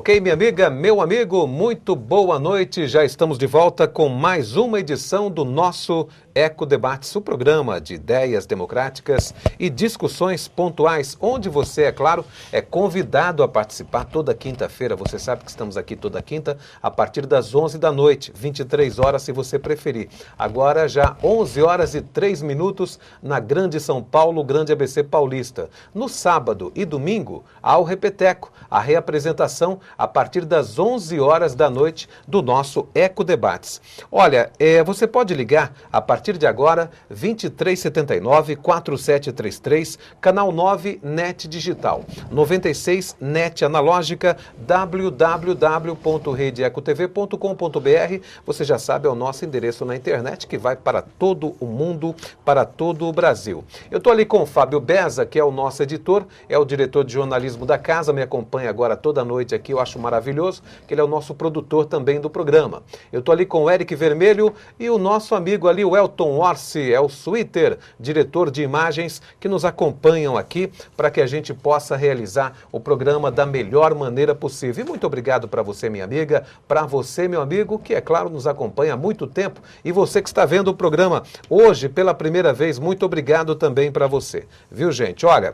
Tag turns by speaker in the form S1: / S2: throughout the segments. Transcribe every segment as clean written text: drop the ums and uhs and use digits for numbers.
S1: Ok, minha amiga, meu amigo, muito boa noite. Já estamos de volta com mais uma edição do nosso Eco Debates, o programa de ideias democráticas e discussões pontuais, onde você, é claro, é convidado a participar toda quinta-feira. Você sabe que estamos aqui toda quinta, a partir das 11 da noite, 23 horas, se você preferir. Agora já 11 horas e 3 minutos na Grande São Paulo, Grande ABC Paulista. No sábado e domingo, há o Repeteco, a reapresentação a partir das 11 horas da noite do nosso Eco Debates. Olha, você pode ligar a partir de agora, 2379-4733, canal 9 NET Digital, 96 NET Analógica, www.redeecotv.com.br. Você já sabe, é o nosso endereço na internet que vai para todo o mundo, para todo o Brasil. Eu estou ali com o Fábio Beza, que é o nosso editor, é o diretor de jornalismo da casa, me acompanha agora toda noite aqui, eu acho maravilhoso, que ele é o nosso produtor também do programa. Eu estou ali com o Eric Vermelho e o nosso amigo ali, o Elton Orsi, é o Twitter, diretor de imagens, que nos acompanham aqui para que a gente possa realizar o programa da melhor maneira possível. E muito obrigado para você, minha amiga, para você, meu amigo, que é claro, nos acompanha há muito tempo, e você que está vendo o programa hoje pela primeira vez, muito obrigado também para você. Viu, gente? Olha,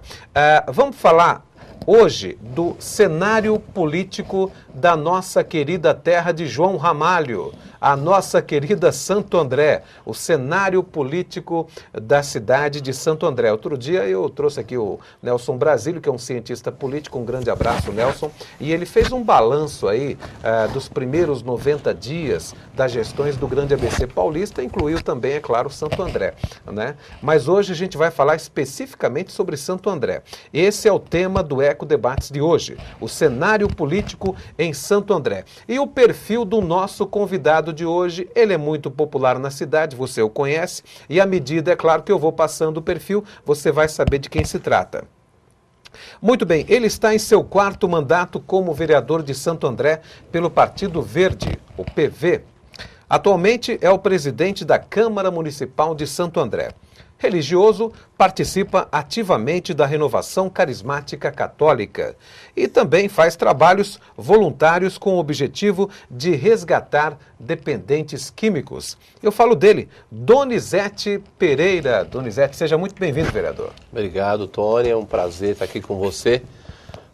S1: vamos falar hoje do cenário político da nossa querida terra de João Ramalho, a nossa querida Santo André, o cenário político da cidade de Santo André. Outro dia eu trouxe aqui o Nelson Brasílio, que é um cientista político, um grande abraço, Nelson, e ele fez um balanço aí dos primeiros 90 dias das gestões do Grande ABC Paulista, incluiu também, é claro, Santo André, né? Mas hoje a gente vai falar especificamente sobre Santo André. Esse é o tema do Eco Debates de hoje, o cenário político em Santo André. E o perfil do nosso convidado de hoje, ele é muito popular na cidade, você o conhece, e à medida, é claro, que eu vou passando o perfil, você vai saber de quem se trata. Muito bem, ele está em seu 4º mandato como vereador de Santo André pelo Partido Verde, o PV. Atualmente é o presidente da Câmara Municipal de Santo André. Religioso, participa ativamente da renovação carismática católica e também faz trabalhos voluntários com o objetivo de resgatar dependentes químicos. Eu falo dele, Donizete Pereira. Donizete, seja muito bem-vindo, vereador.
S2: Obrigado, Tony. É um prazer estar aqui com você,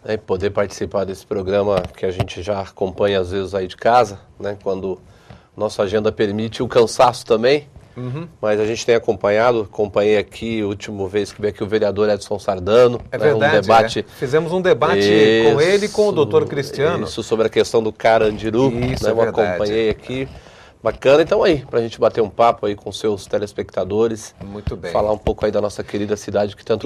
S2: né, poder participar desse programa que a gente já acompanha às vezes aí de casa, né, quando nossa agenda permite, o cansaço também. Mas a gente tem acompanhei aqui, a última vez que veio aqui o vereador Edson Sardano.
S1: É verdade,
S2: um debate,
S1: fizemos um debate com ele e com o doutor Cristiano.
S2: Isso, sobre a questão do Carandiru,
S1: isso,
S2: né, eu acompanhei aqui. Bacana, então aí, pra gente bater um papo aí com seus telespectadores.
S1: Muito bem.
S2: Falar um pouco aí da nossa querida cidade que tanto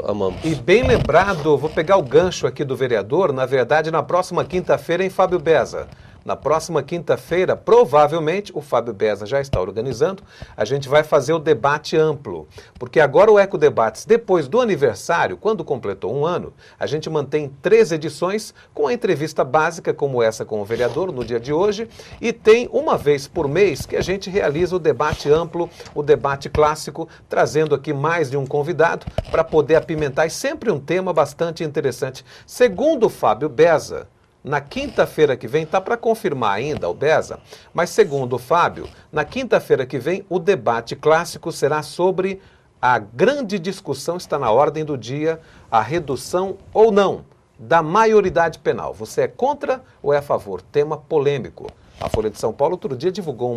S2: amamos.
S1: E bem lembrado, vou pegar o gancho aqui do vereador, na verdade, na próxima quinta-feira em Fábio Beza. Na próxima quinta-feira, provavelmente, o Fábio Beza já está organizando, a gente vai fazer o debate amplo. Porque agora o Eco Debates, depois do aniversário, quando completou 1 ano, a gente mantém 3 edições com a entrevista básica, como essa com o vereador, no dia de hoje, e tem uma vez por mês que a gente realiza o debate amplo, o debate clássico, trazendo aqui mais de um convidado para poder apimentar, e sempre um tema bastante interessante. Segundo o Fábio Beza, na quinta-feira que vem, está para confirmar ainda o Beza, mas segundo o Fábio, na quinta-feira que vem o debate clássico será sobre a grande discussão, está na ordem do dia, a redução ou não da maioridade penal. Você é contra ou é a favor? Tema polêmico. A Folha de São Paulo outro dia divulgou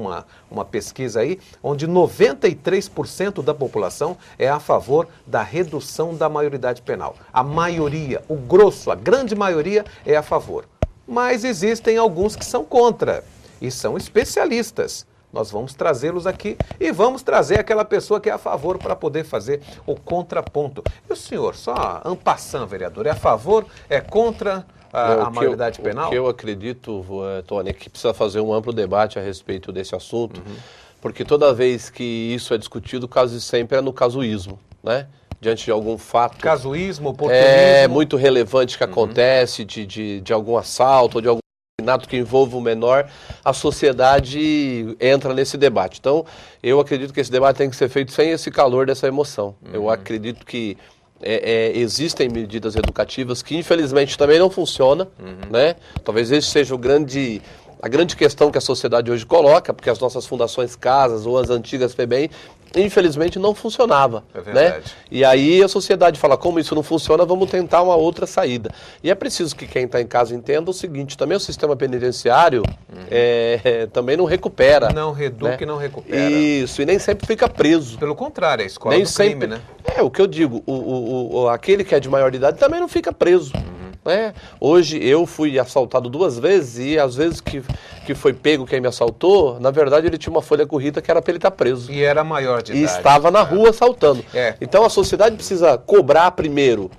S1: uma pesquisa aí, onde 93% da população é a favor da redução da maioridade penal. A maioria, o grosso, a grande maioria é a favor. Mas existem alguns que são contra e são especialistas. Nós vamos trazê-los aqui e vamos trazer aquela pessoa que é a favor para poder fazer o contraponto. E o senhor, só en passant, vereador, é a favor, é contra a maioridade penal?
S2: O que eu acredito, Tony, é que precisa fazer um amplo debate a respeito desse assunto, porque toda vez que isso é discutido, quase sempre é no casuísmo, né? Diante de algum fato...
S1: Casuísmo, oportunismo...
S2: É muito relevante que acontece, de algum assalto ou de algum assassinato que envolva o menor, a sociedade entra nesse debate. Então, eu acredito que esse debate tem que ser feito sem esse calor dessa emoção. Eu acredito que existem medidas educativas que infelizmente também não funcionam, né? Talvez esse seja a grande questão que a sociedade hoje coloca, porque as nossas fundações casas ou as antigas FEBEM, infelizmente não funcionava, né? E aí a sociedade fala, como isso não funciona, vamos tentar uma outra saída. E é preciso que quem está em casa entenda o seguinte, também o sistema penitenciário também não recupera.
S1: Não reduque, né? Não recupera.
S2: Isso, e nem sempre fica preso.
S1: Pelo contrário, é a escola
S2: nem
S1: do
S2: sempre,
S1: crime, né?
S2: É o que eu digo, aquele que é de maior idade também não fica preso. Né? Hoje eu fui assaltado 2 vezes e às vezes que foi pego quem me assaltou, na verdade ele tinha uma folha corrida que era para ele estar preso.
S1: E era maior de idade.
S2: E estava na rua assaltando. Então a sociedade precisa cobrar primeiro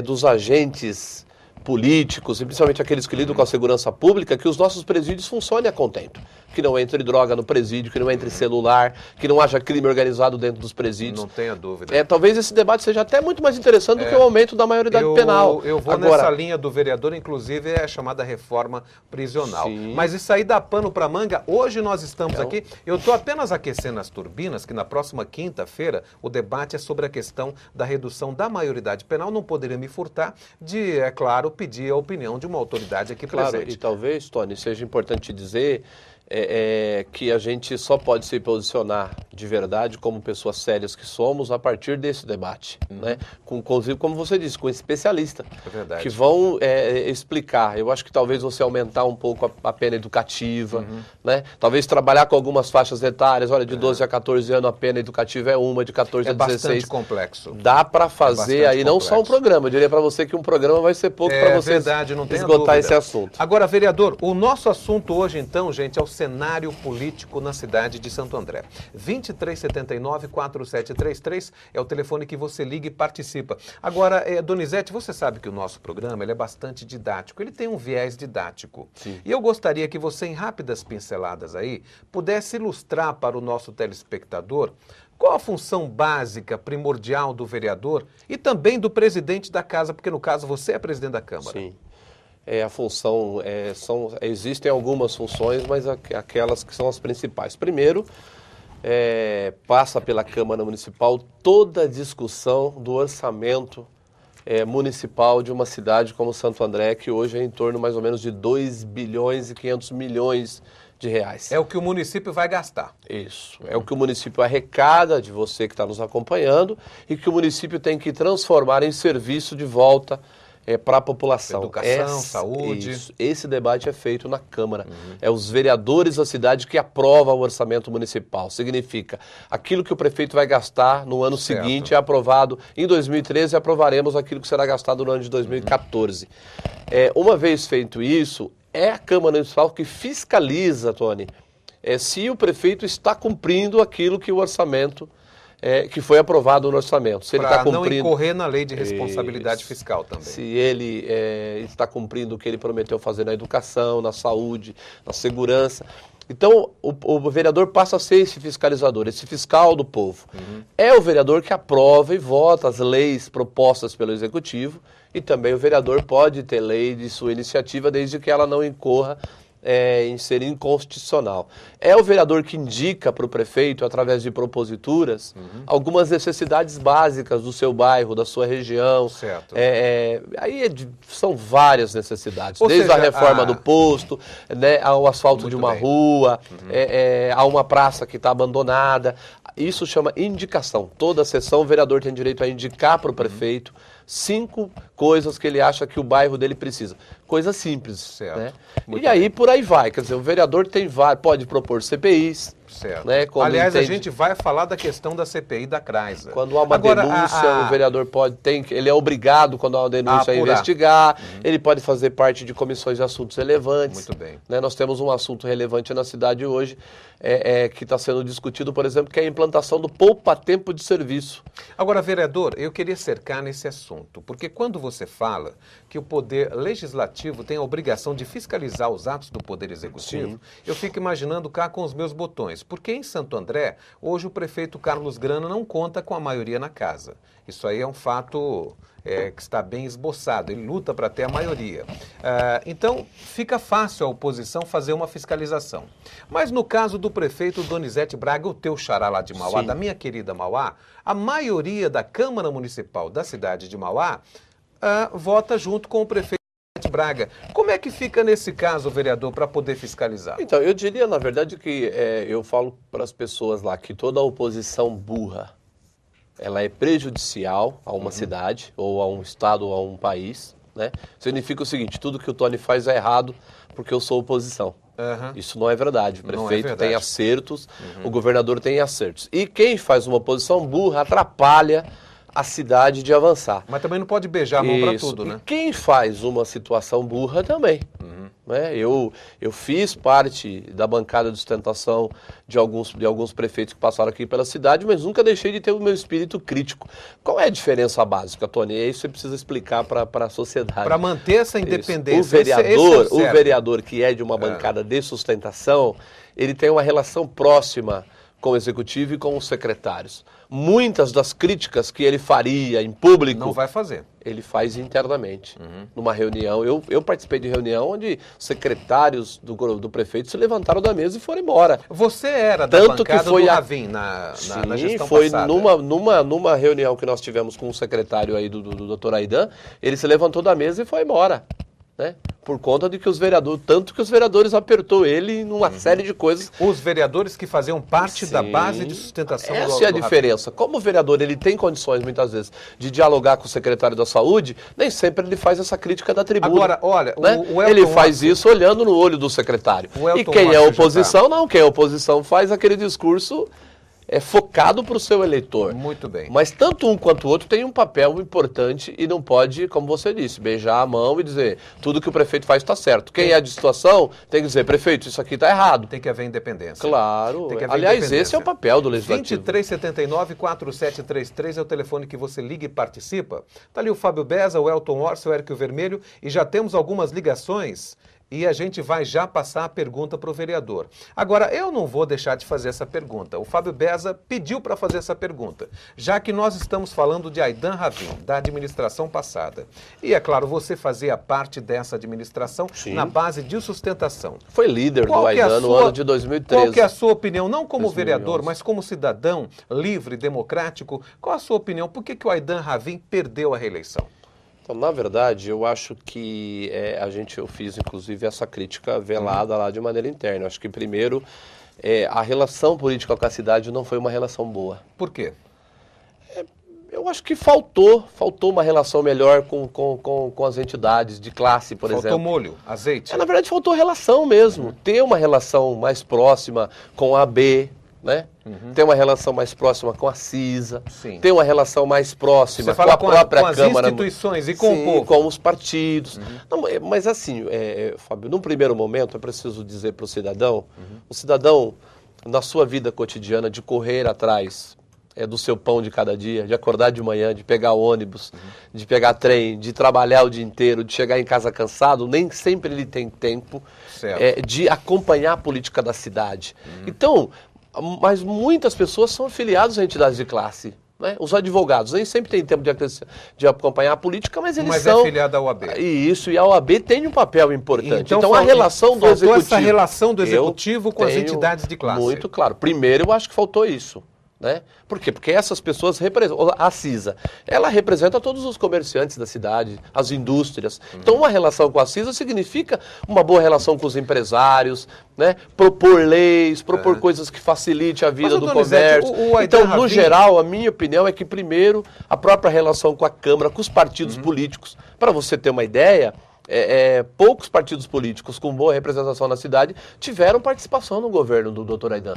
S2: dos agentes políticos, e principalmente aqueles que lidam com a segurança pública, que os nossos presídios funcionem a contento. Que não entre droga no presídio, que não entre celular, que não haja crime organizado dentro dos presídios.
S1: Não tenha dúvida.
S2: Talvez esse debate seja até muito mais interessante do que o aumento da maioridade penal.
S1: Eu vou nessa linha do vereador, inclusive é a chamada reforma prisional.
S2: Sim.
S1: Mas isso aí dá pano para manga. Hoje nós estamos aqui, eu estou apenas aquecendo as turbinas, que na próxima quinta-feira o debate é sobre a questão da redução da maioridade penal. Não poderia me furtar de, é claro, pedir a opinião de uma autoridade aqui presente.
S2: E talvez, Tony, seja importante dizer que a gente só pode se posicionar de verdade como pessoas sérias que somos a partir desse debate, né? Inclusive, como você disse, com especialistas que vão explicar. Eu acho que talvez você aumentar um pouco a pena educativa, né? Talvez trabalhar com algumas faixas etárias, olha, de 12 a 14 anos a pena educativa é uma, de 14 a 16.
S1: É bastante complexo.
S2: Dá para fazer aí não só um programa, eu diria para você que um programa vai ser pouco para você esgotar esse assunto.
S1: Agora, vereador, o nosso assunto hoje então, gente, é o cenário político na cidade de Santo André. 2379-4733 é o telefone que você liga e participa. Agora, Donizete, você sabe que o nosso programa ele é bastante didático, ele tem um viés didático.
S2: Sim.
S1: E eu gostaria que você, em rápidas pinceladas aí, pudesse ilustrar para o nosso telespectador qual a função básica, primordial do vereador e também do presidente da casa, porque no caso você é presidente da Câmara.
S2: Sim. A função, existem algumas funções, mas aquelas que são as principais. Primeiro, passa pela Câmara Municipal toda a discussão do orçamento municipal de uma cidade como Santo André, que hoje é em torno mais ou menos de 2 bilhões e 500 milhões de reais.
S1: É o que o município vai gastar.
S2: Isso. É o que o município arrecada de você que está nos acompanhando e que o município tem que transformar em serviço de volta para a população.
S1: Educação, saúde.
S2: Isso. Esse debate é feito na Câmara. É os vereadores da cidade que aprovam o orçamento municipal. Significa, aquilo que o prefeito vai gastar no ano seguinte é aprovado. Em 2013 aprovaremos aquilo que será gastado no ano de 2014. Uma vez feito isso, é a Câmara Municipal que fiscaliza, Tony, se o prefeito está cumprindo aquilo que o orçamento que foi aprovado no orçamento. Se ele está cumprindo,
S1: não incorrer na lei de responsabilidade fiscal também.
S2: Se ele está cumprindo o que ele prometeu fazer na educação, na saúde, na segurança. Então, o vereador passa a ser esse fiscalizador, esse fiscal do povo. É o vereador que aprova e vota as leis propostas pelo Executivo e também o vereador pode ter lei de sua iniciativa desde que ela não incorra em ser inconstitucional. É o vereador que indica para o prefeito, através de proposituras, algumas necessidades básicas do seu bairro, da sua região.
S1: Certo.
S2: São várias necessidades,
S1: Ou
S2: desde
S1: seja,
S2: a reforma do posto, né, ao asfalto de uma rua, a uma praça que está abandonada. Isso chama indicação. Toda sessão o vereador tem direito a indicar para o prefeito 5 coisas que ele acha que o bairro dele precisa. Coisas simples.
S1: Certo.
S2: Né? E aí por aí vai. Quer dizer, o vereador pode propor CPIs.
S1: Certo.
S2: Né,
S1: aliás, a gente vai falar da questão da CPI da CRAISA.
S2: Quando há uma denúncia, o vereador ele é obrigado, quando há uma denúncia, a investigar. Ele pode fazer parte de comissões de assuntos relevantes.
S1: Muito bem.
S2: Né, nós temos um assunto relevante na cidade hoje, que está sendo discutido, por exemplo, que é a implantação do poupa-tempo de serviço.
S1: Agora, vereador, eu queria cercar nesse assunto, porque quando você fala que o Poder Legislativo tem a obrigação de fiscalizar os atos do Poder Executivo, eu fico imaginando cá com os meus botões. porque em Santo André, hoje o prefeito Carlos Grana não conta com a maioria na casa. Isso aí é um fato que está bem esboçado, ele luta para ter a maioria. Então, fica fácil a oposição fazer uma fiscalização. Mas no caso do prefeito Donizete Braga, o teu xará lá de Mauá,
S2: Sim.
S1: da minha querida Mauá, a maioria da Câmara Municipal da cidade de Mauá vota junto com o prefeito Braga. Como é que fica nesse caso, vereador, para poder fiscalizar?
S2: Então, eu diria, na verdade, que eu falo para as pessoas lá que toda oposição burra, ela é prejudicial a uma cidade, ou a um estado, ou a um país, né? Significa o seguinte, tudo que o Tony faz é errado porque eu sou oposição. Isso não é verdade. O prefeito tem acertos, o governador tem acertos. E quem faz uma oposição burra atrapalha a cidade de avançar.
S1: Mas também não pode beijar a mão para tudo, né?
S2: E quem faz uma situação burra também. Né? Eu fiz parte da bancada de sustentação de alguns prefeitos que passaram aqui pela cidade, mas nunca deixei de ter o meu espírito crítico. Qual é a diferença básica, Tony? É isso que você precisa explicar para a sociedade.
S1: Para manter essa independência.
S2: O vereador que é de uma bancada de sustentação, ele tem uma relação próxima com o executivo e com os secretários. Muitas das críticas que ele faria em público...
S1: Não vai fazer.
S2: Ele faz internamente, numa reunião. Eu participei de reunião onde secretários do prefeito se levantaram da mesa e foram embora.
S1: Você era da bancada do Ravim na gestão
S2: foi
S1: passada.
S2: Numa reunião que nós tivemos com o secretário aí do Dr. Aidan, ele se levantou da mesa e foi embora. Né? Por conta de que os vereadores, tanto que os vereadores apertou ele numa série de coisas.
S1: Os vereadores que faziam parte da base de sustentação
S2: Essa é a diferença. Como o vereador ele tem condições, muitas vezes, de dialogar com o secretário da Saúde, nem sempre ele faz essa crítica da tribuna.
S1: Agora, olha,
S2: né? Ele faz isso olhando no olho do secretário. E quem é oposição, não. Quem é oposição faz aquele discurso focado para o seu eleitor.
S1: Muito bem.
S2: Mas tanto um quanto o outro tem um papel importante e não pode, como você disse, beijar a mão e dizer tudo que o prefeito faz está certo. Quem é de situação tem que dizer, prefeito, isso aqui está errado.
S1: Tem que haver independência.
S2: Claro. Aliás, esse é o papel do Legislativo.
S1: 2379-4733 é o telefone que você liga e participa. Está ali o Fábio Beza, o Elton Orsi, o Érico Vermelho e já temos algumas ligações. E a gente vai já passar a pergunta para o vereador. Agora, eu não vou deixar de fazer essa pergunta. O Fábio Beza pediu para fazer essa pergunta, já que nós estamos falando de Aidan Ravim, da administração passada. E, é claro, você fazia parte dessa administração na base de sustentação.
S2: Foi líder do Aidan no ano de 2013.
S1: Qual que é a sua opinião, não como vereador, mas como cidadão livre, democrático? Qual a sua opinião? Por que o Aidan Ravim perdeu a reeleição?
S2: Então, na verdade, eu acho que eu fiz, inclusive, essa crítica velada lá de maneira interna. Eu acho que, primeiro, a relação política com a cidade não foi uma relação boa.
S1: Por quê?
S2: Eu acho que faltou uma relação melhor com as entidades de classe, por exemplo.
S1: Faltou molho, azeite?
S2: Na verdade, faltou relação mesmo. Ter uma relação mais próxima com a AB, né? Ter uma relação mais próxima com a CISA, ter uma relação mais próxima com a própria Câmara.
S1: Com as instituições e com o povo.
S2: Com os partidos. Não, mas assim, Fábio, num primeiro momento, é preciso dizer para o cidadão, na sua vida cotidiana, de correr atrás do seu pão de cada dia, de acordar de manhã, de pegar ônibus, de pegar trem, de trabalhar o dia inteiro, de chegar em casa cansado, nem sempre ele tem tempo de acompanhar a política da cidade. Então, mas muitas pessoas são afiliadas a entidades de classe. Né? Os advogados nem sempre têm tempo de acompanhar a política, mas eles são...
S1: Mas é filiado à OAB.
S2: E a OAB tem um papel importante. Então a relação do executivo...
S1: essa relação do executivo com as entidades de classe.
S2: Muito claro. Primeiro, eu acho que faltou isso. Né? Por quê? Porque essas pessoas representam, a CISA, ela representa todos os comerciantes da cidade, as indústrias. Então, uma relação com a CISA significa uma boa relação com os empresários, né? Propor leis, propor coisas que facilite a vida do comércio. Então, no geral, a minha opinião é que, primeiro, a própria relação com a Câmara, com os partidos políticos. Para você ter uma ideia... poucos partidos políticos com boa representação na cidade tiveram participação no governo do Dr. Aidan.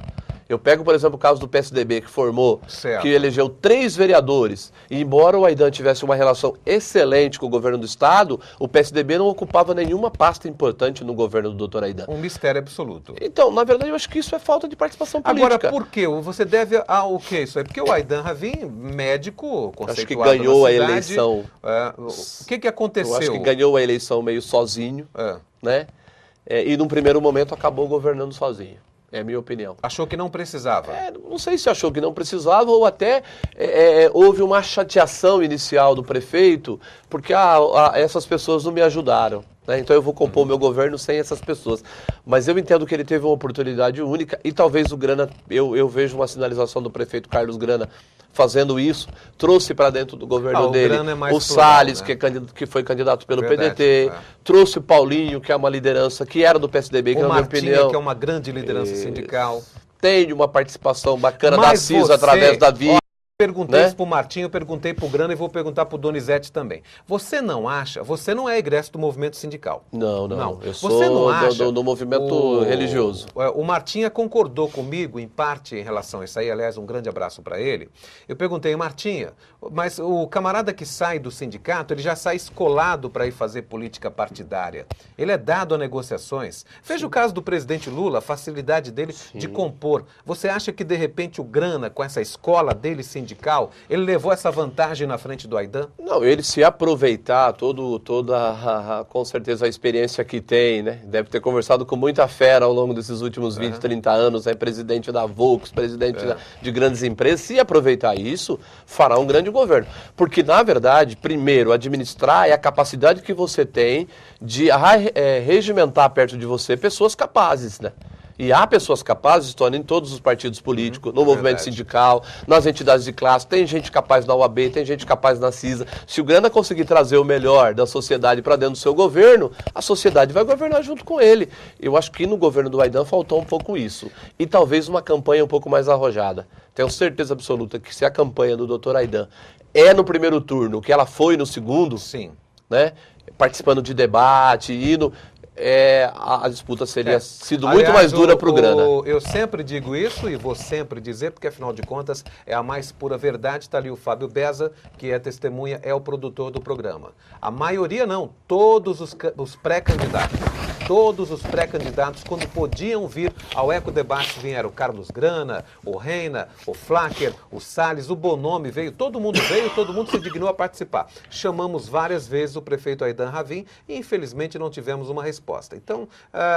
S2: Eu pego, por exemplo, o caso do PSDB, que formou, que elegeu 3 vereadores, e embora o Aidan tivesse uma relação excelente com o governo do Estado, o PSDB não ocupava nenhuma pasta importante no governo do Dr. Aidan.
S1: Um mistério absoluto.
S2: Então, na verdade, eu acho que isso é falta de participação política.
S1: Agora, por quê? Você deve ao quê isso aí? Porque o Aidan Ravim, médico, conceituado
S2: acho que ganhou a eleição.
S1: O que aconteceu?
S2: Eu acho que ganhou a eleição meio sozinho, né? E num primeiro momento acabou governando sozinho. É a minha opinião.
S1: Achou que não precisava?
S2: Não sei se achou que não precisava ou até houve uma chateação inicial do prefeito, porque essas pessoas não me ajudaram, né? Então eu vou compor o meu governo sem essas pessoas. Mas eu entendo que ele teve uma oportunidade única e talvez o Grana, eu vejo uma sinalização do prefeito Carlos Grana fazendo isso, trouxe para dentro do governo dele o Salles, né? que foi candidato pelo PDT, trouxe o Paulinho, que é uma liderança que era do PSDB, que na minha opinião...
S1: que é uma grande liderança sindical.
S2: Tem uma participação bacana da CISA através da VIA.
S1: Perguntei isso pro Martinho, perguntei pro Grana e vou perguntar pro Donizete também. Você não acha, você não é egresso do movimento sindical?
S2: Não. Eu
S1: você
S2: sou
S1: não acha
S2: do movimento religioso.
S1: O Martinha concordou comigo, em parte, em relação a isso aí. Aliás, um grande abraço para ele. Eu perguntei, Martinha, mas o camarada que sai do sindicato, ele já sai escolado para ir fazer política partidária. Ele é dado a negociações. Veja o caso do presidente Lula, a facilidade dele de compor. Você acha que, de repente, o Grana, com essa escola dele sindical, ele levou essa vantagem na frente do Aydin?
S2: Não, ele se aproveitar com certeza a experiência que tem, né? Deve ter conversado com muita fera ao longo desses últimos 20, 30 anos, presidente da Volks, presidente de grandes empresas. Se aproveitar isso, fará um grande governo. Porque, na verdade, primeiro, administrar é a capacidade que você tem de regimentar perto de você pessoas capazes, né? E há pessoas capazes, estão em todos os partidos políticos, no movimento sindical, nas entidades de classe, tem gente capaz na OAB, tem gente capaz na CISA. Se o Grana conseguir trazer o melhor da sociedade para dentro do seu governo, a sociedade vai governar junto com ele. Eu acho que no governo do Aydin faltou um pouco isso. E talvez uma campanha um pouco mais arrojada. Tenho certeza absoluta que se a campanha do Dr. Aydin é no primeiro turno, que ela foi no segundo,
S1: sim,
S2: né, participando de debate, a disputa seria sido muito mais dura para o Grana.
S1: Eu sempre digo isso e vou sempre dizer, porque afinal de contas é a mais pura verdade. Está ali o Fábio Beza, que é testemunha, é o produtor do programa. A maioria não, todos os pré-candidatos. Todos os pré-candidatos, quando podiam vir ao Ecodebate, vieram o Carlos Grana, o Reina, o Flacker, o Salles, o Bonomi veio, todo mundo se dignou a participar. Chamamos várias vezes o prefeito Aydin Ravin e infelizmente não tivemos uma resposta. Então,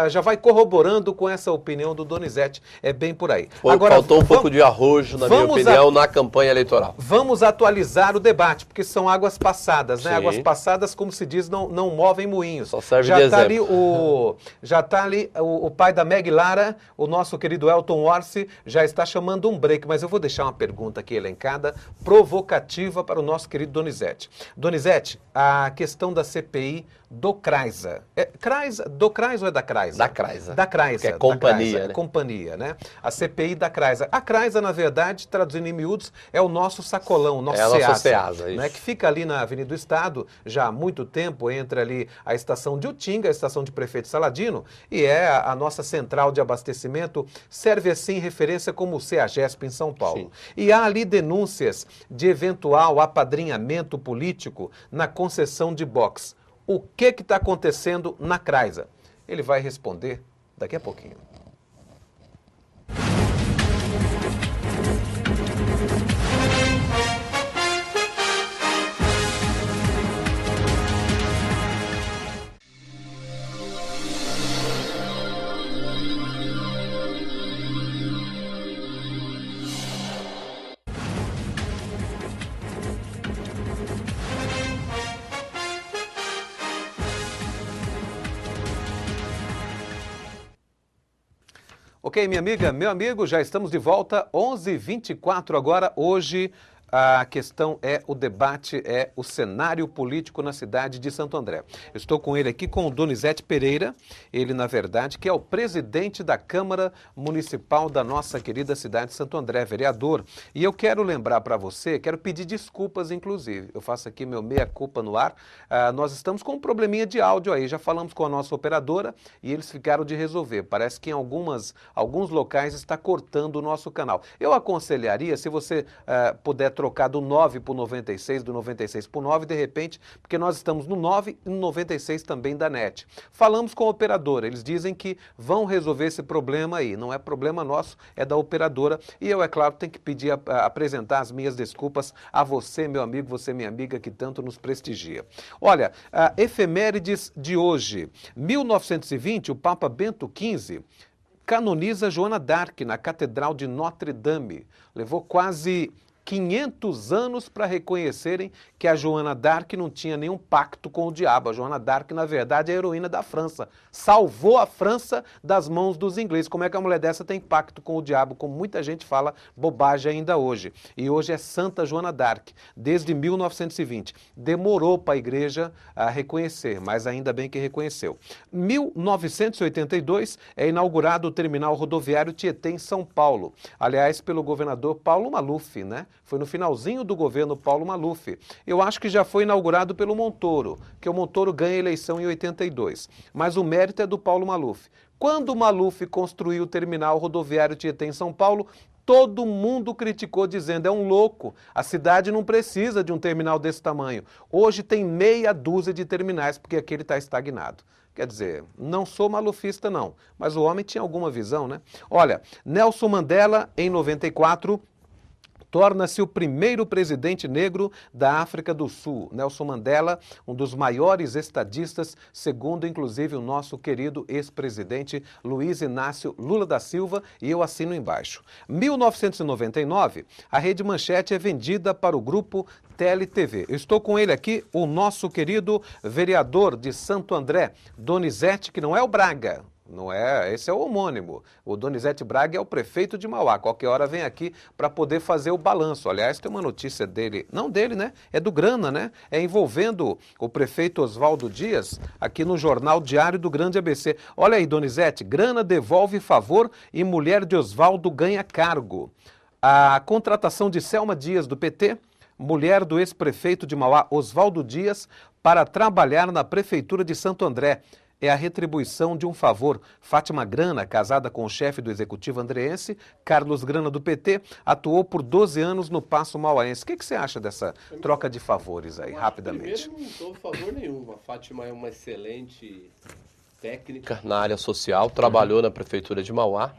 S1: já vai corroborando com essa opinião do Donizete, é bem por aí.
S2: Agora, faltou um pouco de arrojo, na minha opinião, na campanha eleitoral.
S1: Vamos atualizar o debate, porque são águas passadas, né?
S2: Sim.
S1: Águas passadas, como se diz, não movem moinhos.
S2: Só serve de exemplo.
S1: Já está ali o pai da Meg Lara, o nosso querido Elton Orsi, já está chamando um break, mas eu vou deixar uma pergunta aqui elencada, provocativa para o nosso querido Donizete. Donizete, a questão da CPI do Craiza. Do Craiza ou é da Craiza?
S2: Da Craiza.
S1: Da Craiza.
S2: Que é companhia,
S1: Craiza,
S2: né?
S1: Companhia, né? A CPI da Craiza. A Craiza, na verdade, traduzindo em miúdos, é o nosso sacolão, o nosso
S2: SEASA. É a nossa SEASA,
S1: né? Que fica ali na Avenida do Estado, já há muito tempo, entre ali a estação de Utinga, a estação de Prefeito Saladino, e é a nossa central de abastecimento, serve assim referência como o CEAGESP em São Paulo.
S2: Sim.
S1: E há ali denúncias de eventual apadrinhamento político na concessão de box. O que está acontecendo na Craiza? Ele vai responder daqui a pouquinho. Ok, minha amiga, meu amigo, já estamos de volta, 11h24 agora. Hoje a questão o debate é o cenário político na cidade de Santo André. Eu estou com ele aqui, com o Donizete Pereira, ele, na verdade, que é o presidente da Câmara Municipal da nossa querida cidade de Santo André, vereador. E eu quero lembrar para você, quero pedir desculpas, inclusive. Eu faço aqui meu meia-culpa no ar. Nós estamos com um probleminha de áudio aí, já falamos com a nossa operadora e eles ficaram de resolver. Parece que em alguns locais está cortando o nosso canal. Eu aconselharia, se você puder trocar do 9 para o 96, do 96 para o 9, de repente, porque nós estamos no 9 e no 96 também da NET. Falamos com a operadora, eles dizem que vão resolver esse problema aí, não é problema nosso, é da operadora, e eu, é claro, tenho que pedir, apresentar as minhas desculpas a você, meu amigo, você, minha amiga, que tanto nos prestigia. Olha, efemérides de hoje, 1920, o Papa Bento XV canoniza Joana d'Arc na Catedral de Notre-Dame. Levou quase 500 anos para reconhecerem que a Joana d'Arc não tinha nenhum pacto com o diabo. A Joana d'Arc, na verdade, é a heroína da França. Salvou a França das mãos dos ingleses. Como é que a mulher dessa tem pacto com o diabo? Como muita gente fala bobagem ainda hoje. E hoje é Santa Joana d'Arc, desde 1920. Demorou para a igreja a reconhecer, mas ainda bem que reconheceu. 1982 é inaugurado o terminal rodoviário Tietê, em São Paulo. Aliás, pelo governador Paulo Maluf, né? Foi no finalzinho do governo Paulo Maluf. Eu acho que já foi inaugurado pelo Montoro, que o Montoro ganha a eleição em 82. Mas o mérito é do Paulo Maluf. Quando o Maluf construiu o terminal rodoviário Tietê em São Paulo, todo mundo criticou, dizendo, é um louco, a cidade não precisa de um terminal desse tamanho. Hoje tem meia dúzia de terminais, porque aquele está estagnado. Quer dizer, não sou malufista não, mas o homem tinha alguma visão, né? Olha, Nelson Mandela, em 94... torna-se o primeiro presidente negro da África do Sul. Nelson Mandela, um dos maiores estadistas, segundo inclusive o nosso querido ex-presidente Luiz Inácio Lula da Silva, e eu assino embaixo. 1999, a Rede Manchete é vendida para o grupo TeleTV. Eu estou com ele aqui, o nosso querido vereador de Santo André, Donizete, que não é o Braga. Não é, esse é o homônimo. O Donizete Braga é o prefeito de Mauá. Qualquer hora vem aqui para poder fazer o balanço. Aliás, tem uma notícia dele, não dele, né? É do Grana, né? É envolvendo o prefeito Oswaldo Dias aqui no Jornal Diário do Grande ABC. Olha aí, Donizete, Grana devolve favor e mulher de Oswaldo ganha cargo. A contratação de Selma Dias, do PT, mulher do ex-prefeito de Mauá, Oswaldo Dias, para trabalhar na Prefeitura de Santo André. É a retribuição de um favor. Fátima Grana, casada com o chefe do executivo andreense, Carlos Grana, do PT, atuou por 12 anos no Paço Mauaense. O que você acha dessa troca de favores aí, rapidamente?
S2: Primeiro, não dou favor nenhum. A Fátima é uma excelente técnica na área social, trabalhou na Prefeitura de Mauá,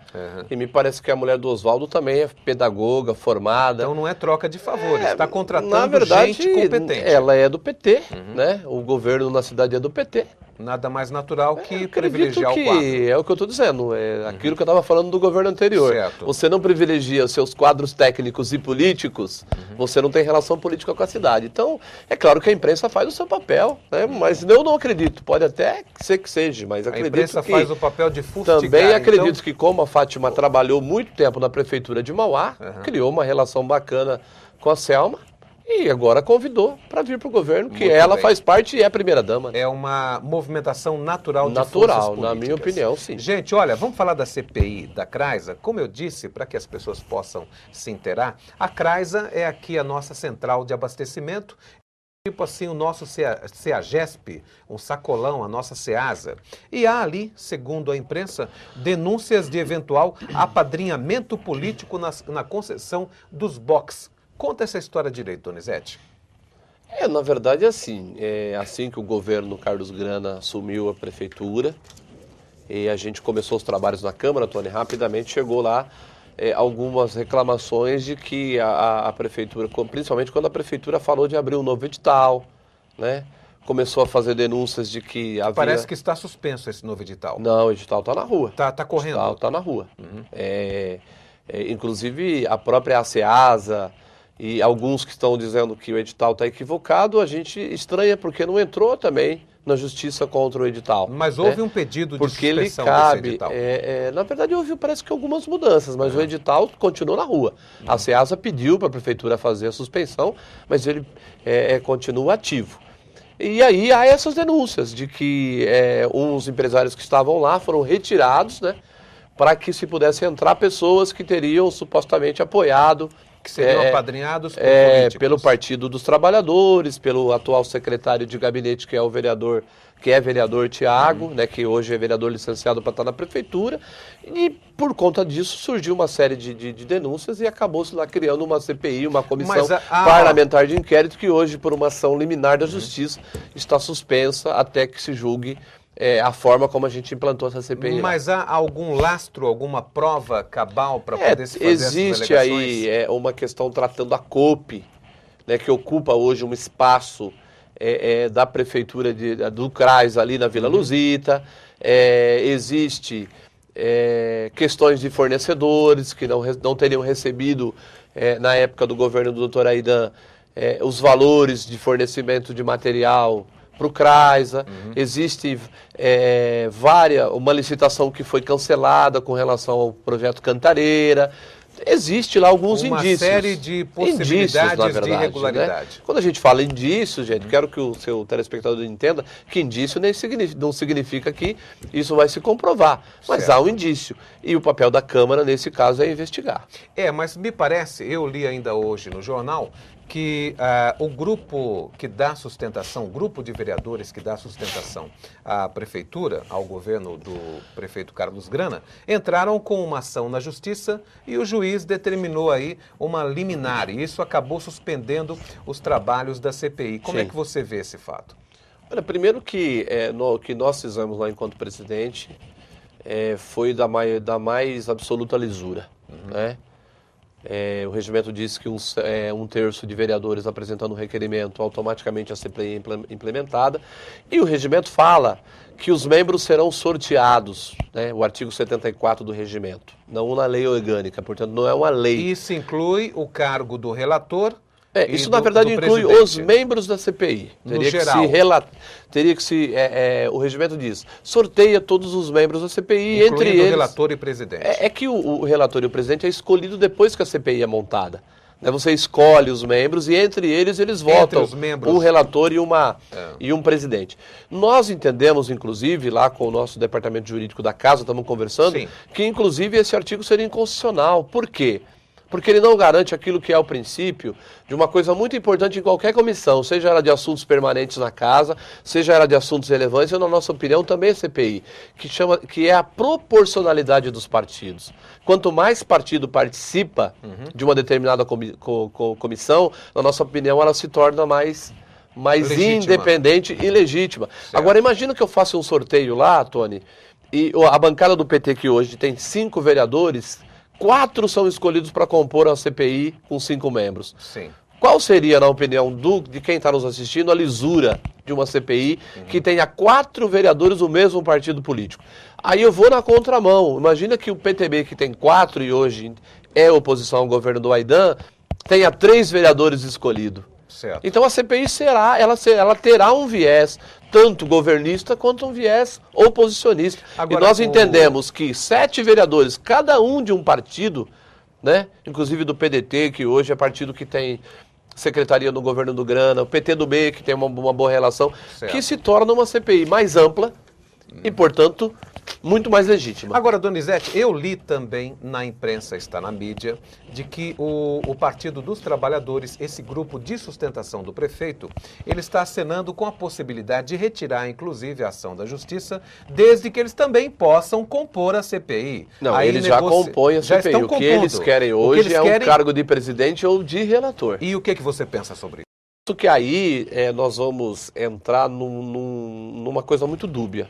S2: e me parece que a mulher do Oswaldo também é pedagoga, formada.
S1: Então não é troca de favores, está contratando
S2: na verdade,
S1: gente competente.
S2: Ela é do PT, né? O governo na cidade é do PT.
S1: Nada mais natural que privilegiar o quadro.
S2: É o que eu estou dizendo, é aquilo que eu estava falando do governo anterior.
S1: Certo.
S2: Você não privilegia os seus quadros técnicos e políticos, você não tem relação política com a cidade. Então, é claro que a imprensa faz o seu papel, né? Mas eu não acredito, pode até ser que seja, mas acredito que...
S1: A imprensa faz o papel de fustigar.
S2: Também acredito que, como a Fátima trabalhou muito tempo na Prefeitura de Mauá, criou uma relação bacana com a Selma, e agora convidou para vir para o governo, que
S1: Muito
S2: ela
S1: bem.
S2: faz parte e é a primeira-dama.
S1: É uma movimentação natural de forças
S2: Natural,
S1: políticas.
S2: na minha opinião, sim.
S1: Gente, olha, vamos falar da CPI da CRAISA. Como eu disse, para que as pessoas possam se inteirar, a CRAISA é aqui a nossa central de abastecimento, tipo assim o nosso CEAGESP, um sacolão, a nossa CEASA. E há ali, segundo a imprensa, denúncias de eventual apadrinhamento político na concessão dos box. Conta essa história direito, Donizete.
S2: Na verdade, é assim que o governo Carlos Grana assumiu a prefeitura e a gente começou os trabalhos na Câmara, Tony, rapidamente chegou lá algumas reclamações de que a prefeitura, principalmente quando a prefeitura falou de abrir um novo edital, né? Começou a fazer denúncias de que havia...
S1: Parece que está suspenso esse novo edital.
S2: Não, o edital está na rua.
S1: Tá correndo.
S2: O edital está na rua. Inclusive, a própria ACEASA e alguns que estão dizendo que o edital está equivocado, a gente estranha porque não entrou também na justiça contra o edital.
S1: Mas houve um pedido de
S2: porque
S1: suspensão
S2: ele cabe,
S1: desse edital.
S2: Na verdade, houve parece que algumas mudanças, mas o edital continuou na rua. A CEASA pediu para a prefeitura fazer a suspensão, mas ele continua ativo. E aí há essas denúncias de que uns empresários que estavam lá foram retirados, né, para que se pudesse entrar pessoas que teriam supostamente apoiado,
S1: que seriam apadrinhados por políticos.
S2: Pelo Partido dos Trabalhadores, pelo atual secretário de gabinete, que é vereador Tiago, né, que hoje é vereador licenciado para estar na prefeitura, e por conta disso surgiu uma série de denúncias e acabou-se lá criando uma CPI, uma comissão parlamentar de inquérito, que hoje, por uma ação liminar da Justiça, está suspensa até que se julgue a forma como a gente implantou essa CPI.
S1: Mas há algum lastro, alguma prova cabal para poder se fazer essas alegações?
S2: Existe aí uma questão tratando a COPE, né, que ocupa hoje um espaço da prefeitura do CRAS ali na Vila Luzita. Existe questões de fornecedores que não teriam recebido, na época do governo do Dr. Aídan, os valores de fornecimento de material para o CRAISA. Existe uma licitação que foi cancelada com relação ao projeto Cantareira. Existe lá alguns indícios.
S1: Uma série de possibilidades
S2: na verdade,
S1: de irregularidade.
S2: Né? Quando a gente fala indício, gente, quero que o seu telespectador entenda que indício não significa que isso vai se comprovar. Mas há um indício. E o papel da Câmara, nesse caso, é investigar.
S1: Mas me parece, eu li ainda hoje no jornal, que o grupo que dá sustentação, o grupo de vereadores que dá sustentação à prefeitura, ao governo do prefeito Carlos Grana, entraram com uma ação na justiça e o juiz determinou aí uma liminar, e isso acabou suspendendo os trabalhos da CPI. Como é que você vê esse fato?
S2: Olha, primeiro que o que nós fizemos lá enquanto presidente foi da mais absoluta lisura, né? O regimento diz que um terço de vereadores apresentando um requerimento, automaticamente a CPI é implementada. E o regimento fala que os membros serão sorteados, né? O artigo 74 do regimento, não na lei orgânica, portanto não é uma lei.
S1: Isso inclui o cargo do relator?
S2: Isso na verdade inclui os membros da CPI. O regimento diz, sorteia todos os membros da CPI,
S1: incluindo
S2: entre eles...
S1: o relator e presidente.
S2: Que o relator e o presidente é escolhido depois que a CPI é montada. Você escolhe os membros e entre eles votam um relator e um presidente. Nós entendemos, inclusive, lá com o nosso departamento jurídico da Casa, estamos conversando, que inclusive esse artigo seria inconstitucional. Por quê? Porque ele não garante aquilo que é o princípio de uma coisa muito importante em qualquer comissão, seja ela de assuntos permanentes na casa, seja ela de assuntos relevantes, ou na nossa opinião também é CPI, que é a proporcionalidade dos partidos. Quanto mais partido participa de uma determinada comissão, na nossa opinião ela se torna mais independente e legítima. Certo. Agora imagina que eu faça um sorteio lá, Tony, e a bancada do PT que hoje tem 5 vereadores... 4 são escolhidos para compor a CPI com 5 membros.
S1: Sim.
S2: Qual seria, na opinião de quem está nos assistindo, a lisura de uma CPI que tenha 4 vereadores do mesmo partido político? Aí eu vou na contramão. Imagina que o PTB, que tem 4 e hoje é oposição ao governo do Aídan, tenha 3 vereadores escolhidos.
S1: Certo.
S2: Então a CPI ela terá um viés tanto governista quanto um viés oposicionista. Agora, e nós entendemos que 7 vereadores, cada um de um partido, né, inclusive do PDT, que hoje é partido que tem secretaria no governo do Grana, o PTB, que tem uma boa relação, certo, que se torna uma CPI mais ampla e, portanto, muito mais legítima.
S1: Agora, Donizete, eu li também na imprensa, está na mídia, de que o Partido dos Trabalhadores, esse grupo de sustentação do prefeito, ele está acenando com a possibilidade de retirar, inclusive, a ação da Justiça, desde que eles também possam compor a CPI.
S2: Não, aí eles já compõem a CPI. O que eles querem hoje um cargo de presidente ou de relator.
S1: E o que você pensa sobre isso?
S2: Que aí nós vamos entrar numa coisa muito dúbia.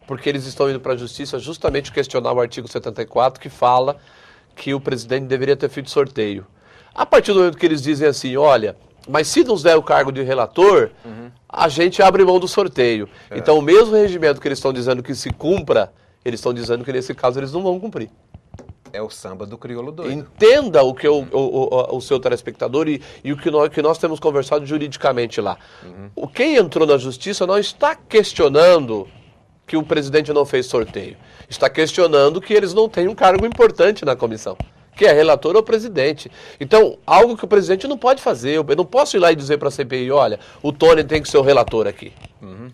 S2: Porque eles estão indo para a Justiça justamente questionar o artigo 74, que fala que o presidente deveria ter feito sorteio. A partir do momento que eles dizem assim, olha, mas se nos der o cargo de relator, a gente abre mão do sorteio. Então o mesmo regimento que eles estão dizendo que se cumpra, eles estão dizendo que nesse caso eles não vão cumprir.
S1: É o samba do crioulo doido.
S2: Entenda o que o seu telespectador e o que nós temos conversado juridicamente lá. Quem entrou na Justiça não está questionando que o presidente não fez sorteio. Está questionando que eles não têm um cargo importante na comissão, que é relator ou presidente. Então, algo que o presidente não pode fazer. Eu não posso ir lá e dizer para a CPI, olha, o Tony tem que ser o relator aqui.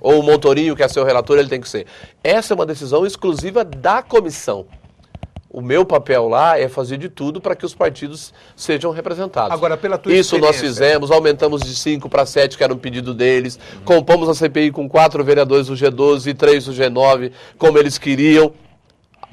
S2: Ou o Montorinho, que é ser o relator, ele tem que ser. Essa é uma decisão exclusiva da comissão. O meu papel lá é fazer de tudo para que os partidos sejam representados.
S1: Agora, pela tua
S2: Isso nós fizemos, aumentamos de 5 para 7, que era um pedido deles. Compomos a CPI com 4 vereadores do G12 e 3 do G9, como eles queriam.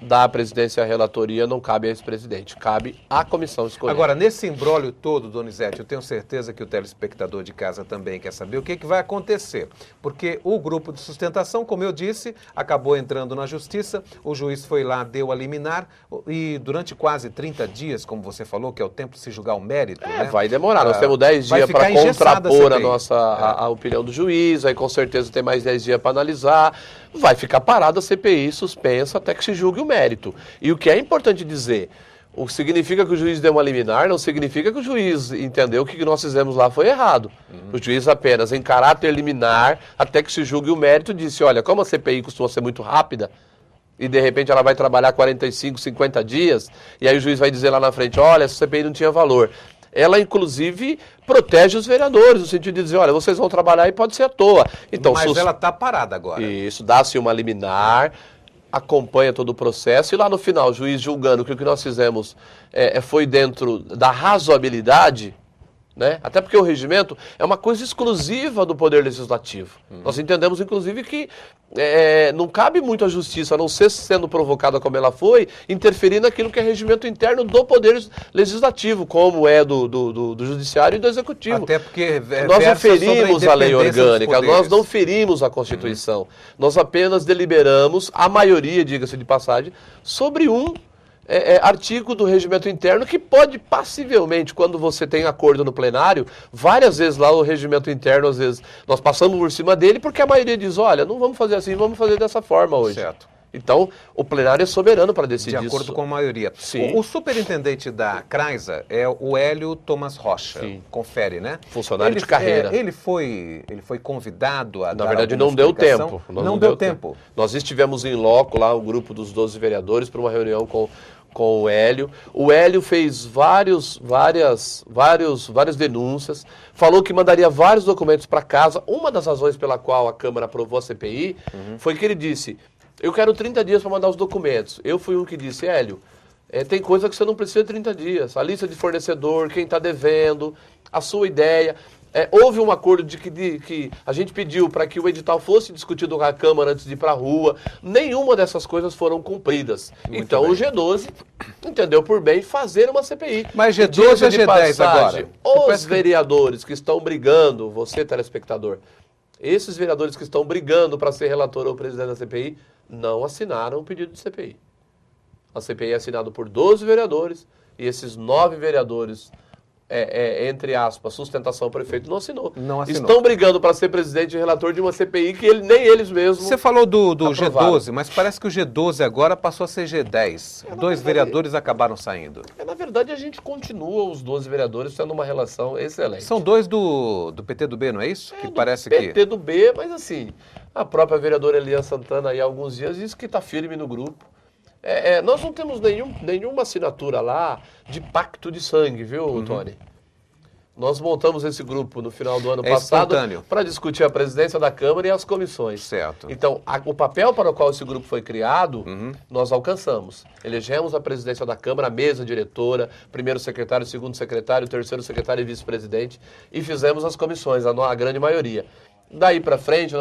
S2: Da presidência à relatoria não cabe a ex-presidente, cabe à comissão escolher.
S1: Agora, nesse imbróglio todo, Donizete, eu tenho certeza que o telespectador de casa também quer saber o que vai acontecer. Porque o grupo de sustentação, como eu disse, acabou entrando na justiça, o juiz foi lá, deu a liminar, e durante quase 30 dias, como você falou, que é o tempo de se julgar o mérito, né?
S2: Vai demorar, nós temos 10 dias para contrapor a opinião do juiz, aí com certeza tem mais 10 dias para analisar, vai ficar parada a CPI suspensa até que se julgue o mérito. E o que é importante dizer, o que significa que o juiz deu uma liminar, não significa que o juiz entendeu que o que nós fizemos lá foi errado. O juiz apenas, em caráter liminar, até que se julgue o mérito, disse, olha, como a CPI costuma ser muito rápida, e de repente ela vai trabalhar 45, 50 dias, e aí o juiz vai dizer lá na frente, olha, essa CPI não tinha valor. Ela, inclusive, protege os vereadores, no sentido de dizer, olha, vocês vão trabalhar e pode ser à toa. Então,
S1: mas ela está parada agora.
S2: Isso, dá-se uma liminar, acompanha todo o processo, e lá no final, o juiz julgando que o que nós fizemos foi dentro da razoabilidade, né? Até porque o regimento é uma coisa exclusiva do Poder Legislativo. Nós entendemos, inclusive, que não cabe muito à Justiça, a não ser sendo provocada como ela foi, interferir naquilo que é regimento interno do Poder Legislativo, como é do Judiciário e do Executivo.
S1: Até porque
S2: nós não ferimos a lei orgânica, nós não ferimos a Constituição. Nós apenas deliberamos, a maioria, diga-se de passagem, sobre um artigo do regimento interno que pode passivelmente, quando você tem acordo no plenário, várias vezes lá o regimento interno, às vezes, nós passamos por cima dele porque a maioria diz, olha, não vamos fazer assim, vamos fazer dessa forma hoje.
S1: Certo.
S2: Então, o plenário é soberano para decidir isso.
S1: De acordo com a maioria.
S2: Sim.
S1: O superintendente da CRAISA é o Hélio Thomas Rocha.
S2: Sim.
S1: Confere, né?
S2: Funcionário de carreira.
S1: Ele foi convidado a
S2: Na verdade, não deu tempo.
S1: Não deu tempo.
S2: Nós estivemos em loco lá, o grupo dos 12 vereadores, para uma reunião com o Hélio. O Hélio fez várias denúncias, falou que mandaria vários documentos para casa. Uma das razões pela qual a Câmara aprovou a CPI foi que ele disse, eu quero 30 dias para mandar os documentos. Eu fui um que disse, Hélio, tem coisa que você não precisa de 30 dias. A lista de fornecedor, quem está devendo, a sua ideia. Houve um acordo de que a gente pediu para que o edital fosse discutido com a Câmara antes de ir para a rua. Nenhuma dessas coisas foram cumpridas.
S1: Muito
S2: então
S1: bem.
S2: O G12 entendeu por bem fazer uma CPI.
S1: Mas G12 é G10 agora.
S2: Os vereadores que estão brigando, você telespectador, esses vereadores que estão brigando para ser relator ou presidente da CPI, não assinaram o pedido de CPI. A CPI é assinada por 12 vereadores e esses 9 vereadores, entre aspas, sustentação ao prefeito, não assinou.
S1: Não assinou.
S2: Estão brigando para ser presidente e relator de uma CPI que nem eles mesmos
S1: Você falou do
S2: aprovaram.
S1: G12, mas parece que o G12 agora passou a ser G10. Dois vereadores acabaram saindo.
S2: Na verdade, a gente continua, os 12 vereadores, tendo uma relação excelente.
S1: São dois do PT do B, não é isso? Que
S2: do
S1: parece
S2: PT do B, mas assim, a própria vereadora Eliane Santana aí há alguns dias disse que está firme no grupo. Nós não temos nenhuma assinatura lá de pacto de sangue, viu, Tony? Nós montamos esse grupo no final do ano passado para discutir a presidência da Câmara e as comissões.
S1: Certo.
S2: Então, o papel para o qual esse grupo foi criado, nós alcançamos. Elegemos a presidência da Câmara, a mesa diretora, primeiro secretário, segundo secretário, terceiro secretário e vice-presidente, e fizemos as comissões, a grande maioria. Daí para frente,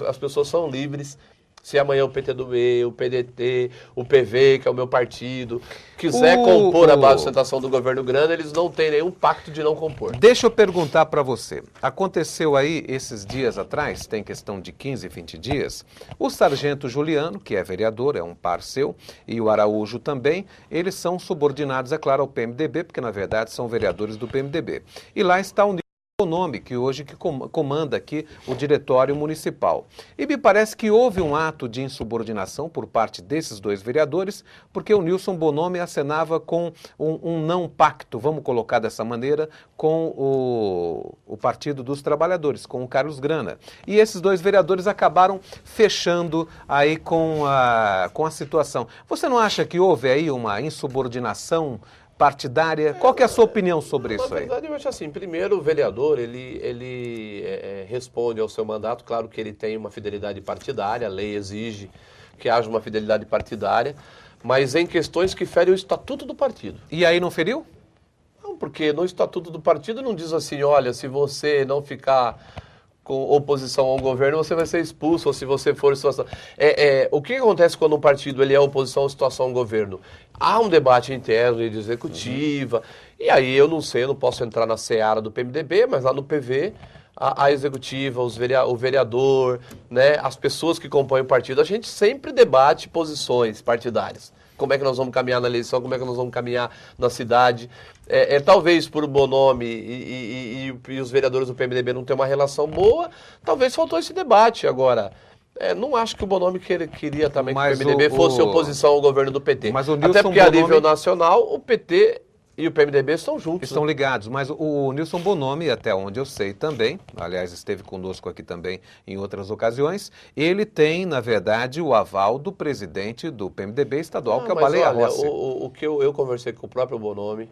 S2: as pessoas são livres. Se amanhã o PTB, o PDT, o PV, que é o meu partido, quiser compor a base de sustentação do governo grande, eles não têm nenhum pacto de não compor.
S1: Deixa eu perguntar para você. Aconteceu aí esses dias atrás, tem questão de 15, 20 dias, o sargento Juliano, que é vereador, é um par seu, e o Araújo também, eles são subordinados, é claro, ao PMDB, porque na verdade são vereadores do PMDB. E lá está o nome que hoje comanda aqui o diretório municipal. E me parece que houve um ato de insubordinação por parte desses dois vereadores, porque o Nilson Bonomi acenava com um não pacto, vamos colocar dessa maneira, com o Partido dos Trabalhadores, com o Carlos Grana. E esses dois vereadores acabaram fechando aí com a situação. Você não acha que houve aí uma insubordinação partidária? Qual que é a sua opinião sobre isso aí?
S2: Na verdade, eu acho assim, primeiro o vereador, ele responde ao seu mandato, claro que ele tem uma fidelidade partidária, a lei exige que haja uma fidelidade partidária, mas em questões que ferem o estatuto do partido.
S1: E aí não feriu?
S2: Não, porque no estatuto do partido não diz assim, olha, se você não ficar com oposição ao governo, você vai ser expulso, ou se você for em situação... o que acontece quando um partido ele é oposição à situação ao governo? Há um debate interno de executiva, e aí eu não sei, eu não posso entrar na seara do PMDB, mas lá no PV, a executiva, o vereador, né, as pessoas que compõem o partido, a gente sempre debate posições partidárias. Como é que nós vamos caminhar na eleição, como é que nós vamos caminhar na cidade. Talvez por Bonomi e os vereadores do PMDB não ter uma relação boa, talvez faltou esse debate. Agora, Não acho que o Bonomi queria também
S1: Mas
S2: que o PMDB fosse oposição ao governo do PT.
S1: Mas o
S2: Até
S1: Nilson
S2: porque a
S1: Bonomi...
S2: nível nacional, o PT e o PMDB estão juntos.
S1: Estão ligados, mas o Nilson Bonomi, até onde eu sei também, aliás, esteve conosco aqui também em outras ocasiões, ele tem, na verdade, o aval do presidente do PMDB estadual, que é o Baleia Rossi.
S2: O que eu conversei com o próprio Bonomi,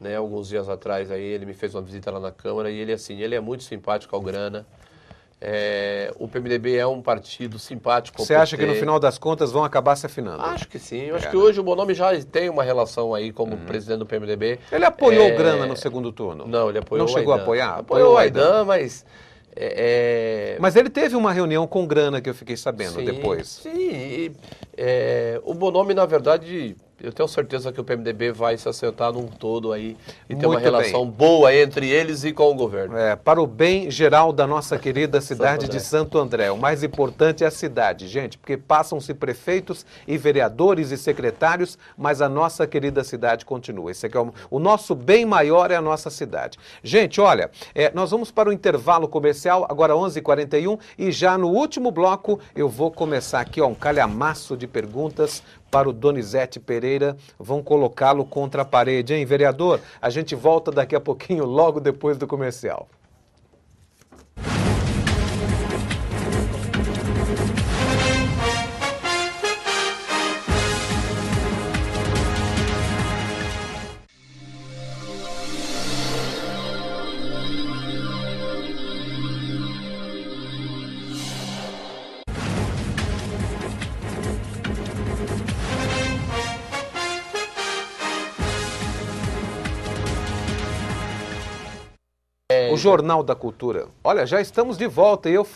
S2: né, alguns dias atrás, aí ele me fez uma visita lá na Câmara, e ele é muito simpático ao Grana. O PMDB é um partido simpático ao
S1: Você
S2: PT.
S1: acha que no final das contas vão acabar se afinando?
S2: Acho que sim. Eu acho que hoje o Bonomi já tem uma relação aí como presidente do PMDB.
S1: Ele apoiou o Grana no segundo turno?
S2: Não, ele apoiou o Aidan.
S1: Não chegou a apoiar?
S2: Apoiou o Aidan, mas...
S1: Mas ele teve uma reunião com o Grana, que eu fiquei sabendo depois.
S2: Sim, o Bonomi, na verdade... Eu tenho certeza que o PMDB vai se acertar num todo aí e ter uma relação boa entre eles e com o governo.
S1: Para o bem geral da nossa querida cidade de Santo André. O mais importante é a cidade, gente, porque passam-se prefeitos e vereadores e secretários, mas a nossa querida cidade continua. Esse aqui é o nosso bem maior, é a nossa cidade. Gente, olha, nós vamos para o intervalo comercial, agora 11h41, e já no último bloco eu vou começar aqui um calhamaço de perguntas para o Donizete Pereira. Vão colocá-lo contra a parede, hein, vereador? A gente volta daqui a pouquinho, logo depois do comercial. O Jornal da Cultura. Olha, já estamos de volta e eu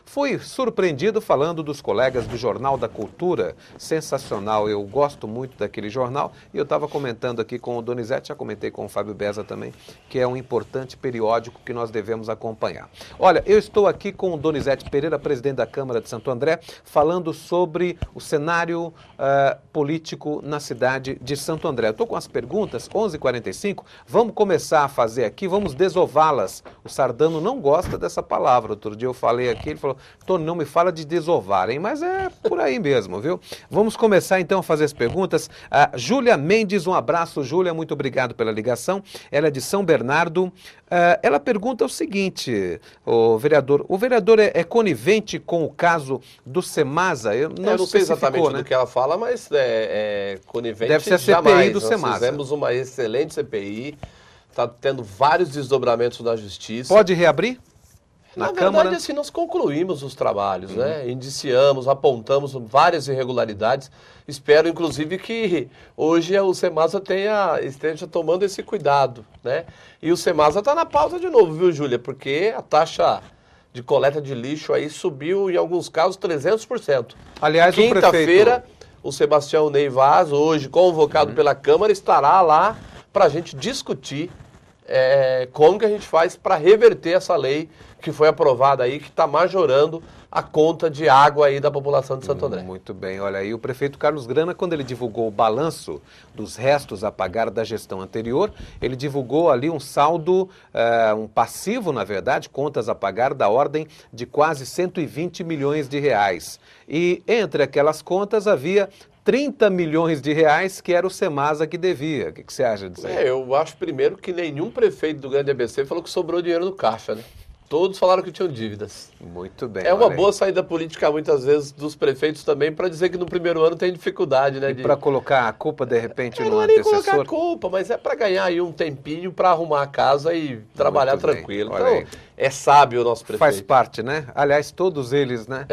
S1: fui surpreendido falando dos colegas do Jornal da Cultura. Sensacional, eu gosto muito daquele jornal e eu estava comentando aqui com o Donizete, já comentei com o Fábio Beza também, que é um importante periódico que nós devemos acompanhar. Olha, eu estou aqui com o Donizete Pereira, presidente da Câmara de Santo André, falando sobre o cenário político na cidade de Santo André. Eu estou com as perguntas, 11h45, vamos começar a fazer aqui, vamos desová-las. O Sardano não gosta dessa palavra. Outro dia eu falei aqui, ele falou, Tony, não me fala de desovar, hein? Mas é por aí mesmo, viu? Vamos começar então a fazer as perguntas. Júlia Mendes, um abraço, Júlia, muito obrigado pela ligação. Ela é de São Bernardo. Ela pergunta o seguinte, o vereador é conivente com o caso do Semasa? Eu não
S2: sei exatamente do que ela fala, mas conivente
S1: deve ser a CPI
S2: jamais.
S1: do Semasa.
S2: Nós fizemos uma excelente CPI, está tendo vários desdobramentos da justiça.
S1: Pode reabrir? Na Câmara?
S2: Verdade, assim, nós concluímos os trabalhos, né? Indiciamos, apontamos várias irregularidades. Espero, inclusive, que hoje o Semasa esteja tomando esse cuidado, né? E o Semasa está na pauta de novo, viu, Júlia? Porque a taxa de coleta de lixo aí subiu, em alguns casos, 300%.
S1: Aliás,
S2: quinta-feira, o Sebastião Ney Vaz, hoje convocado pela Câmara, estará lá para a gente discutir como que a gente faz para reverter essa lei que foi aprovada aí, que está majorando a conta de água aí da população de Santo André.
S1: Muito bem, olha aí, o prefeito Carlos Grana, quando ele divulgou o balanço dos restos a pagar da gestão anterior, ele divulgou ali um saldo, um passivo, na verdade, contas a pagar da ordem de quase 120 milhões de reais. E entre aquelas contas havia 30 milhões de reais que era o Semasa que devia. O que você acha disso aí?
S2: Eu acho primeiro que nenhum prefeito do Grande ABC falou que sobrou dinheiro no caixa, né? Todos falaram que tinham dívidas.
S1: Muito bem.
S2: É uma boa saída política, muitas vezes, dos prefeitos também, para dizer que no primeiro ano tem dificuldade, né?
S1: E para colocar a culpa, de repente, no
S2: não
S1: antecessor?
S2: Não é nem colocar a culpa, mas é para ganhar aí um tempinho para arrumar a casa e trabalhar tranquilo. Então, é sábio o nosso prefeito.
S1: Faz parte, né? Aliás, todos eles, né?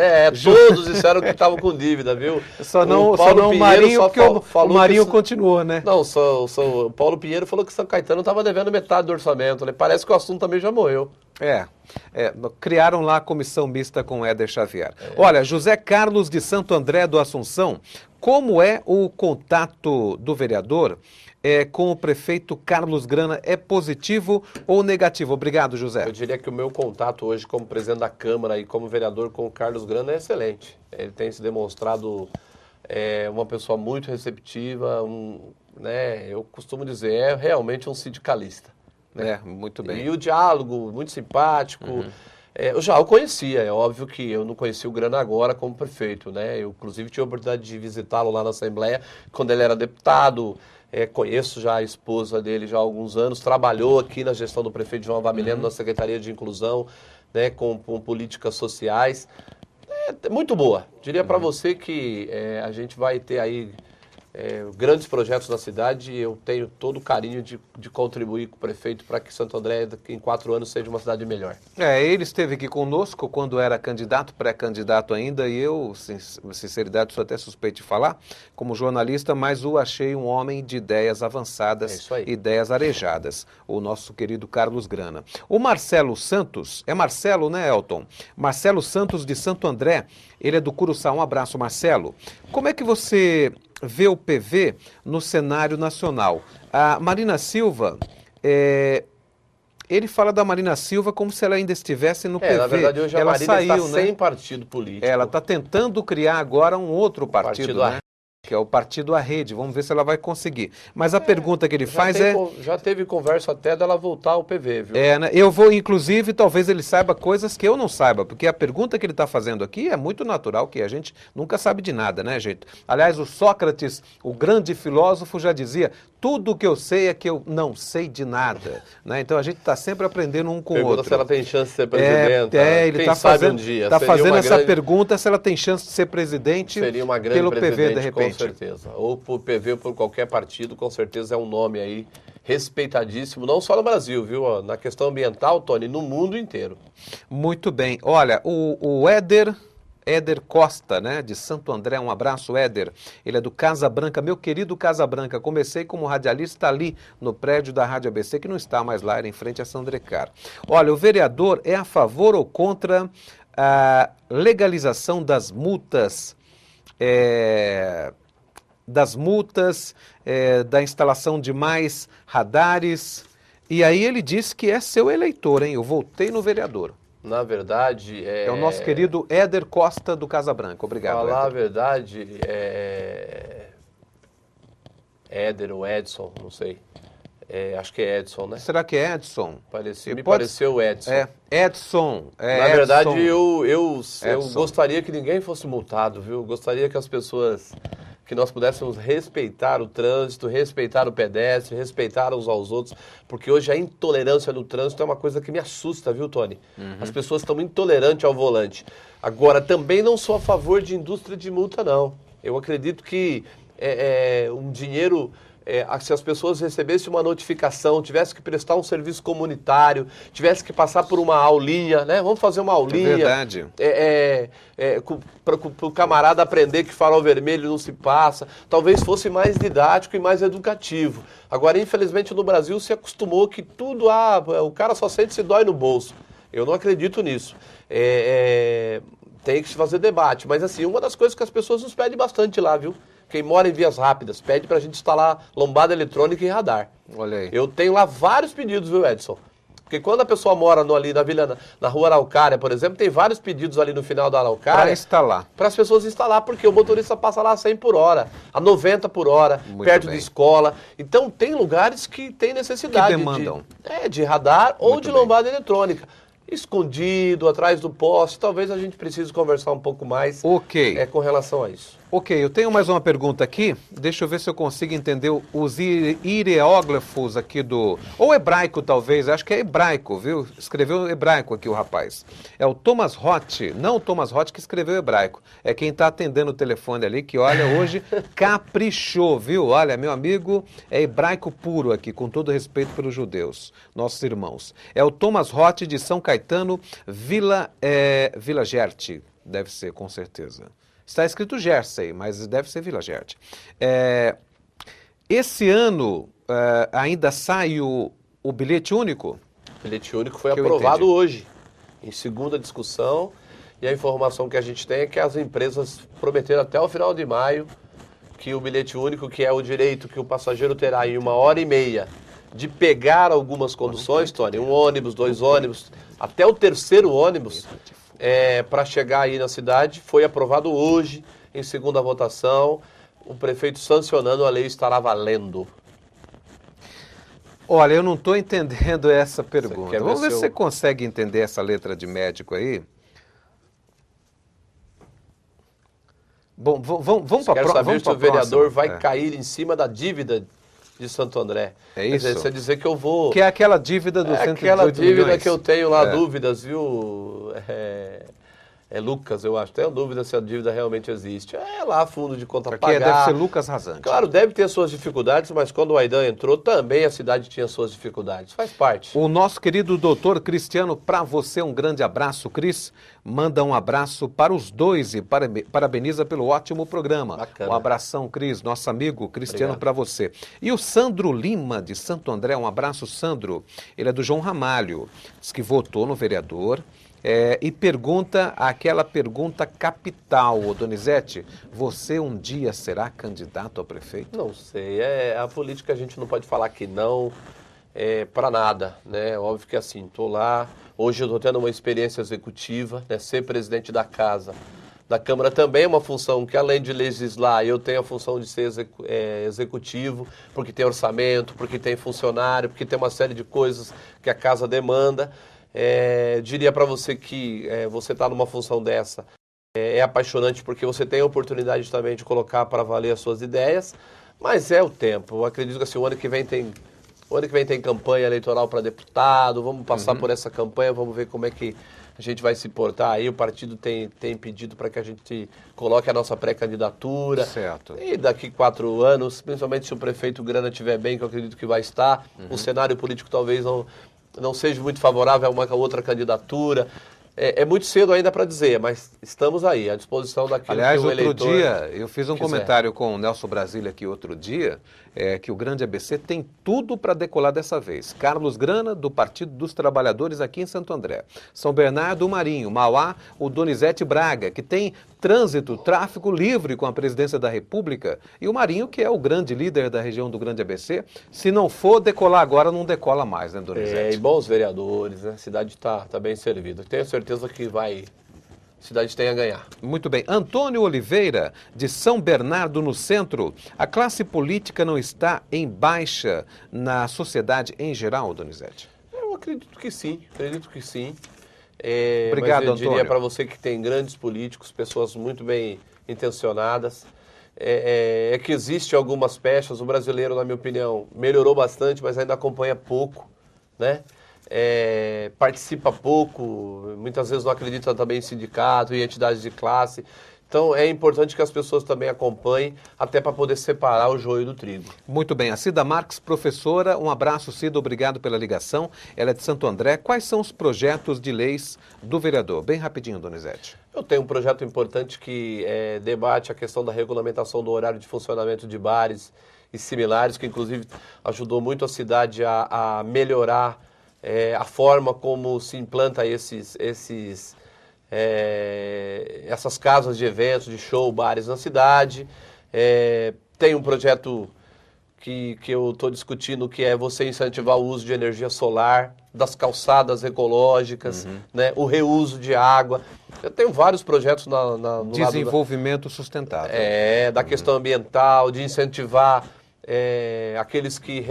S2: Todos disseram que estavam com dívida, viu?
S1: Só não o Marinho, porque o Marinho continuou, né?
S2: Não, o Paulo Pinheiro falou que São Caetano estava devendo metade do orçamento, né? Parece que o assunto também já morreu.
S1: Criaram lá a comissão mista com Éder Xavier. Olha, José Carlos de Santo André do Assunção, como é o contato do vereador com o prefeito Carlos Grana? É positivo ou negativo? Obrigado, José.
S2: Eu diria que o meu contato hoje como presidente da Câmara e como vereador com o Carlos Grana é excelente. Ele tem se demonstrado uma pessoa muito receptiva, eu costumo dizer, é realmente um sindicalista.
S1: Muito bem.
S2: E o diálogo, muito simpático. Eu já o conhecia, é óbvio que eu não conhecia o Grana agora como prefeito, né? Eu, inclusive, tive a oportunidade de visitá-lo lá na Assembleia, quando ele era deputado. Conheço já a esposa dele já há alguns anos, trabalhou aqui na gestão do prefeito João Wamileno, na Secretaria de Inclusão, né, com políticas sociais. Muito boa. Diria para você que a gente vai ter aí grandes projetos na cidade e eu tenho todo o carinho de contribuir com o prefeito para que Santo André, em 4 anos, seja uma cidade melhor.
S1: Ele esteve aqui conosco quando era candidato, pré-candidato ainda, e eu, sinceridade, sou até suspeito de falar, como jornalista, mas o achei um homem de ideias avançadas, ideias arejadas, o nosso querido Carlos Grana. O Marcelo Santos, é Marcelo, né, Elton? Marcelo Santos de Santo André, ele é do Curuçá. Um abraço, Marcelo. Como é que você vê o PV no cenário nacional? A Marina Silva, ele fala da Marina Silva como se ela ainda estivesse no PV.
S2: Na verdade, hoje a
S1: ela
S2: Marina
S1: saiu,
S2: está sem partido político.
S1: Ela está tentando criar agora um outro partido, né? Que é o Partido A Rede. Vamos ver se ela vai conseguir. Mas a pergunta que ele faz
S2: já teve conversa até dela voltar ao PV, viu?
S1: Né? Eu vou, inclusive, talvez ele saiba coisas que eu não saiba, porque a pergunta que ele está fazendo aqui é muito natural, que a gente nunca sabe de nada, né, gente? Aliás, o Sócrates, o grande filósofo, já dizia: tudo que eu sei é que eu não sei de nada. Né? Então a gente está sempre aprendendo um com o outro.
S2: Se ela tem chance de ser presidente.
S1: Ele está fazendo essa pergunta se ela tem chance de ser presidente.
S2: Seria uma grande
S1: pelo PV, de repente.
S2: Com certeza. Ou por PV ou por qualquer partido, com certeza é um nome aí respeitadíssimo, não só no Brasil, viu? Na questão ambiental, Tony, no mundo inteiro.
S1: Muito bem. Olha, o Éder Costa, né, de Santo André, um abraço, Éder. Ele é do Casa Branca, meu querido Casa Branca. Comecei como radialista ali no prédio da Rádio ABC, que não está mais lá, era em frente a Sandrecar. Olha, o vereador é a favor ou contra a legalização das multas, da instalação de mais radares? E aí ele disse que é seu eleitor, hein? Eu votei no vereador.
S2: Na verdade...
S1: É o nosso querido Éder Costa do Casa Branca. Obrigado,
S2: Falar
S1: Éder.
S2: a verdade, Éder ou Edson, não sei. Acho que é Edson, né?
S1: Será que é Edson?
S2: Pareceu Edson.
S1: Edson.
S2: Na verdade, eu gostaria que ninguém fosse multado, viu? Gostaria que as pessoas... que nós pudéssemos respeitar o trânsito, respeitar o pedestre, respeitar uns aos outros, porque hoje a intolerância no trânsito é uma coisa que me assusta, viu, Tony? As pessoas estão intolerantes ao volante. Agora, também não sou a favor de indústria de multa, não. Eu acredito que um dinheiro... se as pessoas recebessem uma notificação, tivesse que prestar um serviço comunitário, tivesse que passar por uma aulinha, né? Vamos fazer uma aulinha.
S1: É verdade.
S2: Para o camarada aprender que farol vermelho não se passa. Talvez fosse mais didático e mais educativo. Agora, infelizmente, no Brasil se acostumou que tudo, o cara só sente se dói no bolso. Eu não acredito nisso. Tem que se fazer debate. Mas, assim, uma das coisas que as pessoas nos pedem bastante lá, viu? Quem mora em vias rápidas pede pra gente instalar lombada eletrônica e radar.
S1: Olha aí.
S2: Eu tenho lá vários pedidos, viu, Edson? Porque quando a pessoa mora ali na vila, na rua Araucária, por exemplo, tem vários pedidos ali no final da Araucária.
S1: Para instalar.
S2: Para as pessoas instalar, porque o motorista passa lá a 100 por hora, a 90 por hora, perto de escola. Então tem lugares que tem necessidade
S1: que demandam.
S2: de radar ou de lombada eletrônica. Escondido, atrás do poste, talvez a gente precise conversar um pouco mais com relação a isso.
S1: Ok, eu tenho mais uma pergunta aqui, deixa eu ver se eu consigo entender os hieróglifos aqui ou hebraico talvez, acho que é hebraico, viu? Escreveu hebraico aqui o rapaz. É o Thomas Roth, não o Thomas Roth que escreveu hebraico, é quem está atendendo o telefone ali, que olha, hoje caprichou, viu? Olha, meu amigo, é hebraico puro aqui, com todo respeito pelos judeus, nossos irmãos. É o Thomas Roth de São Caetano, Vila Gerte, deve ser, com certeza. Está escrito Jersey, mas deve ser Vila Gerte. Esse ano ainda sai o bilhete único?
S2: O bilhete único foi aprovado hoje, em segunda discussão, e a informação que a gente tem é que as empresas prometeram até o final de maio que o bilhete único, que é o direito que o passageiro terá em 1h30 de pegar algumas conduções, Tony, um ônibus, 2 ônibus, até o 3º ônibus, para chegar aí na cidade, foi aprovado hoje, em segunda votação, o prefeito sancionando, a lei estará valendo.
S1: Olha, eu não estou entendendo essa pergunta. Vamos ver se
S2: eu...
S1: você consegue entender essa letra de médico aí. Bom, vamos para a próxima.
S2: Quero saber se o vereador vai cair em cima da dívida de Santo André.
S1: É isso?
S2: Quer dizer, você dizer que eu vou...
S1: Que é aquela dívida dos 118
S2: aquela dívida
S1: milhões.
S2: que eu tenho lá, dúvidas, viu? É Lucas, eu acho. Tenho dúvida se a dívida realmente existe. É lá fundo de conta
S1: Aqui
S2: pagar.
S1: deve ser Lucas Rasante.
S2: Claro, deve ter suas dificuldades, mas quando o Aidan entrou, também a cidade tinha suas dificuldades. Faz parte.
S1: O nosso querido doutor Cristiano, para você um grande abraço, Cris. Manda um abraço para os dois e parabeniza pelo ótimo programa.
S2: Bacana.
S1: Um abração, Cris, nosso amigo Cristiano, para você. E o Sandro Lima, de Santo André, um abraço, Sandro. Ele é do João Ramalho, diz que votou no vereador. E pergunta aquela pergunta capital, ô Donizete, você um dia será candidato a prefeito?
S2: Não sei, a política a gente não pode falar que não para nada, né? Óbvio que assim, estou lá, hoje eu estou tendo uma experiência executiva, né? Ser presidente da casa, da Câmara também é uma função que além de legislar, eu tenho a função de ser executivo, porque tem orçamento, porque tem funcionário, porque tem uma série de coisas que a casa demanda. Diria para você que você está numa função dessa é apaixonante porque você tem a oportunidade também de colocar para valer as suas ideias, mas é o tempo. Eu acredito que assim, o ano que vem tem campanha eleitoral para deputado, vamos passar por essa campanha, vamos ver como é que a gente vai se portar aí. O partido tem pedido para que a gente coloque a nossa pré-candidatura.
S1: Certo.
S2: E daqui 4 anos, principalmente se o prefeito Grana estiver bem, que eu acredito que vai estar, o cenário político talvez não seja muito favorável a uma outra candidatura. É muito cedo ainda para dizer, mas estamos aí, à disposição daquilo
S1: Aliás,
S2: que o eleitor...
S1: outro dia, eu fiz um
S2: quiser.
S1: comentário com o Nelson Brasília aqui outro dia, que o Grande ABC tem tudo para decolar dessa vez. Carlos Grana, do Partido dos Trabalhadores aqui em Santo André. São Bernardo, o Marinho. Mauá, o Donizete Braga, que tem trânsito, tráfego livre com a presidência da República. E o Marinho, que é o grande líder da região do Grande ABC. Se não for decolar agora, não decola mais, né, Donizete?
S2: E bons vereadores, né? A cidade está bem servida. Tenho certeza que a cidade tem a ganhar.
S1: Muito bem. Antônio Oliveira, de São Bernardo, no centro. A classe política não está em baixa na sociedade em geral, Donizete?
S2: Eu acredito que sim,
S1: Obrigado,
S2: mas eu diria
S1: Antônio.
S2: para você que tem grandes políticos, pessoas muito bem intencionadas, que existe algumas pechas. O brasileiro, na minha opinião, melhorou bastante, mas ainda acompanha pouco, né? Participa pouco, muitas vezes não acredita também em sindicato e entidades de classe. Então é importante que as pessoas também acompanhem, até para poder separar o joio do trigo.
S1: Muito bem. A Cida Marques, professora, um abraço, Cida, obrigado pela ligação. Ela é de Santo André. Quais são os projetos de leis do vereador? Bem rapidinho, Donizete.
S2: Eu tenho um projeto importante que debate a questão da regulamentação do horário de funcionamento de bares e similares, que inclusive ajudou muito a cidade a melhorar a forma como se implanta essas casas de eventos, de show, bares na cidade. Tem um projeto que eu estou discutindo, que é você incentivar o uso de energia solar, das calçadas ecológicas, né, o reuso de água. Eu tenho vários projetos no
S1: Desenvolvimento sustentável.
S2: da questão ambiental, de incentivar aqueles que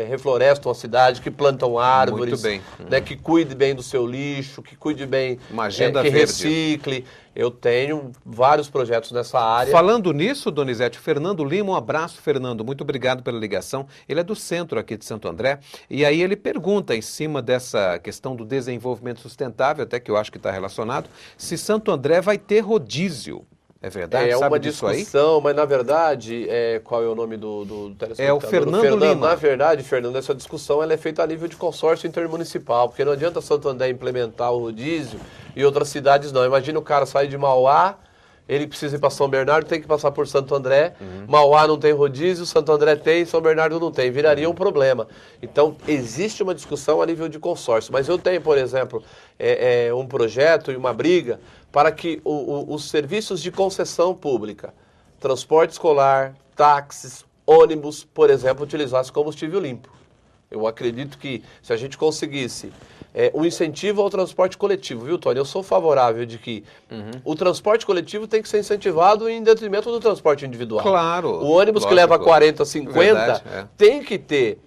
S2: reflorestam a cidade, que plantam árvores,
S1: Muito bem.
S2: Né, que cuide bem do seu lixo, que cuide bem,
S1: Uma agenda
S2: que
S1: verde.
S2: recicle. Eu tenho vários projetos nessa área.
S1: Falando nisso, Donizete, Fernando Lima, um abraço, Fernando, muito obrigado pela ligação. Ele é do centro aqui de Santo André, e aí ele pergunta, em cima dessa questão do desenvolvimento sustentável, até que eu acho que está relacionado, se Santo André vai ter rodízio. É verdade?
S2: É
S1: Sabe
S2: uma
S1: disso aí?
S2: discussão, mas na verdade, qual é o nome do telespectador?
S1: É o Fernando Lima.
S2: Na verdade, Fernando, essa discussão ela é feita a nível de consórcio intermunicipal, porque não adianta Santo André implementar o rodízio e outras cidades não. Imagina o cara sair de Mauá, ele precisa ir para São Bernardo, tem que passar por Santo André. Mauá não tem rodízio, Santo André tem, São Bernardo não tem. Viraria um problema. Então, existe uma discussão a nível de consórcio. Mas eu tenho, por exemplo, um projeto e uma briga para que os serviços de concessão pública, transporte escolar, táxis, ônibus, por exemplo, utilizassem combustível limpo. Eu acredito que se a gente conseguisse o incentivo ao transporte coletivo, viu, Tony? Eu sou favorável de que o transporte coletivo tem que ser incentivado em detrimento do transporte individual.
S1: Claro.
S2: O ônibus que
S1: lógico.
S2: leva 40, 50
S1: Verdade,
S2: tem que ter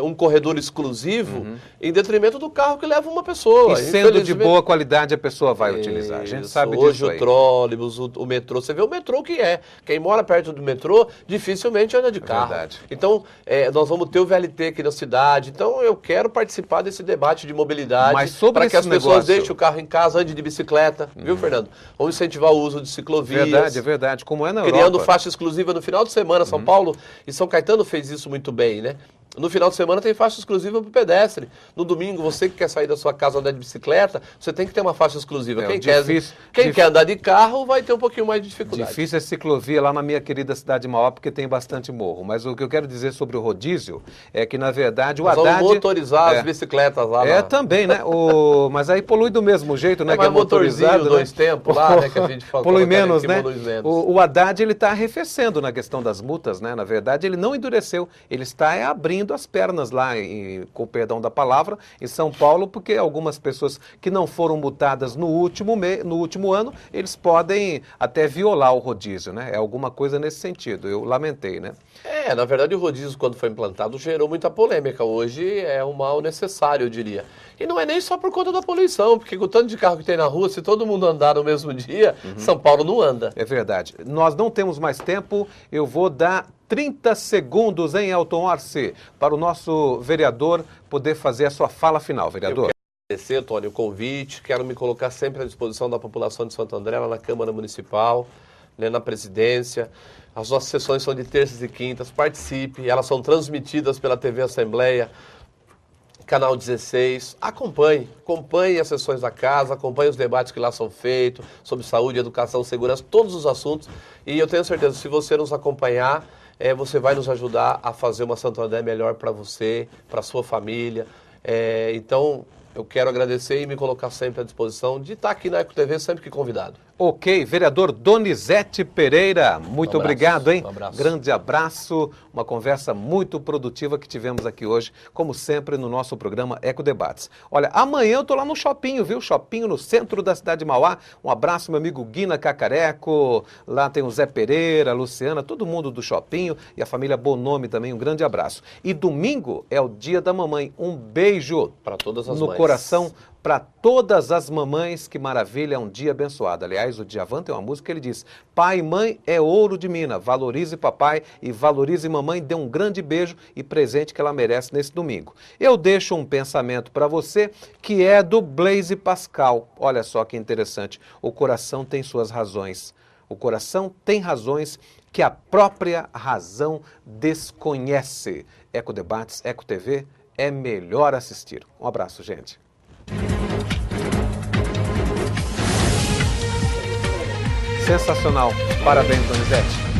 S2: um corredor exclusivo em detrimento do carro que leva uma pessoa.
S1: E sendo de boa qualidade, a pessoa vai utilizar. A gente sabe disso.
S2: Hoje o trólebus, o metrô, você vê o metrô que é. Quem mora perto do metrô dificilmente anda de carro.
S1: Verdade.
S2: Então, nós vamos ter o VLT aqui na cidade. Então, eu quero participar desse debate de mobilidade para que as pessoas deixem o carro em casa, andem de bicicleta. Viu, Fernando? Vamos incentivar o uso de ciclovias.
S1: Verdade, é verdade. Como é na Europa.
S2: Criando faixa exclusiva no final de semana. São Paulo e São Caetano fez isso muito bem, né? No final de semana tem faixa exclusiva para o pedestre. No domingo, você que quer sair da sua casa andar de bicicleta, você tem que ter uma faixa exclusiva. Quem quer andar de carro vai ter um pouquinho mais de dificuldade.
S1: Difícil é ciclovia lá na minha querida cidade de Mauá, porque tem bastante morro. Mas o que eu quero dizer sobre o rodízio é que, na verdade, o Haddad...
S2: Vamos motorizar as bicicletas lá.
S1: Também, né? Mas aí polui do mesmo jeito, né?
S2: Mas motorizado, 2 tempos lá, né? Que a gente fala.
S1: Polui menos, né? O Haddad, ele está arrefecendo na questão das multas, né? Na verdade, ele não endureceu. Ele está abrindo as pernas lá, com o perdão da palavra, em São Paulo, porque algumas pessoas que não foram multadas no último ano, eles podem até violar o rodízio, né? É alguma coisa nesse sentido. Eu lamentei, né?
S2: Na verdade, o rodízio, quando foi implantado, gerou muita polêmica. Hoje é um mal necessário, eu diria. E não é nem só por conta da poluição, porque com o tanto de carro que tem na rua, se todo mundo andar no mesmo dia, São Paulo não anda.
S1: É verdade. Nós não temos mais tempo, eu vou dar 30 segundos, hein, Elton Arce, para o nosso vereador poder fazer a sua fala final, vereador.
S2: Eu quero agradecer, Tony, o convite, quero me colocar sempre à disposição da população de Santo André, lá na Câmara Municipal, né, na presidência. As nossas sessões são de terças e quintas, participe, elas são transmitidas pela TV Assembleia, Canal 16, acompanhe as sessões da casa, acompanhe os debates que lá são feitos, sobre saúde, educação, segurança, todos os assuntos, e eu tenho certeza, se você nos acompanhar, você vai nos ajudar a fazer uma Santo André melhor para você, para a sua família. Então, eu quero agradecer e me colocar sempre à disposição de estar aqui na Eco TV sempre que convidado.
S1: Ok, vereador Donizete Pereira, muito obrigado, hein?
S2: Um abraço.
S1: Grande abraço, uma conversa muito produtiva que tivemos aqui hoje, como sempre no nosso programa Eco Debates. Olha, amanhã eu tô lá no Shoppinho, viu? Shoppinho no centro da cidade de Mauá. Um abraço, meu amigo Guina Cacareco, lá tem o Zé Pereira, a Luciana, todo mundo do Shoppinho e a família Bonome também, um grande abraço. E domingo é o dia da mamãe, um beijo
S2: para todas as
S1: no
S2: mães.
S1: Coração para todas as mamães, que maravilha, é um dia abençoado. Aliás, o Djavan tem uma música que ele diz: pai e mãe é ouro de mina, valorize papai e valorize mamãe, dê um grande beijo e presente que ela merece nesse domingo. Eu deixo um pensamento para você que é do Blaise Pascal. Olha só que interessante, o coração tem suas razões. O coração tem razões que a própria razão desconhece. Eco Debates, Eco TV, é melhor assistir. Um abraço, gente. Sensacional. Parabéns, Donizete.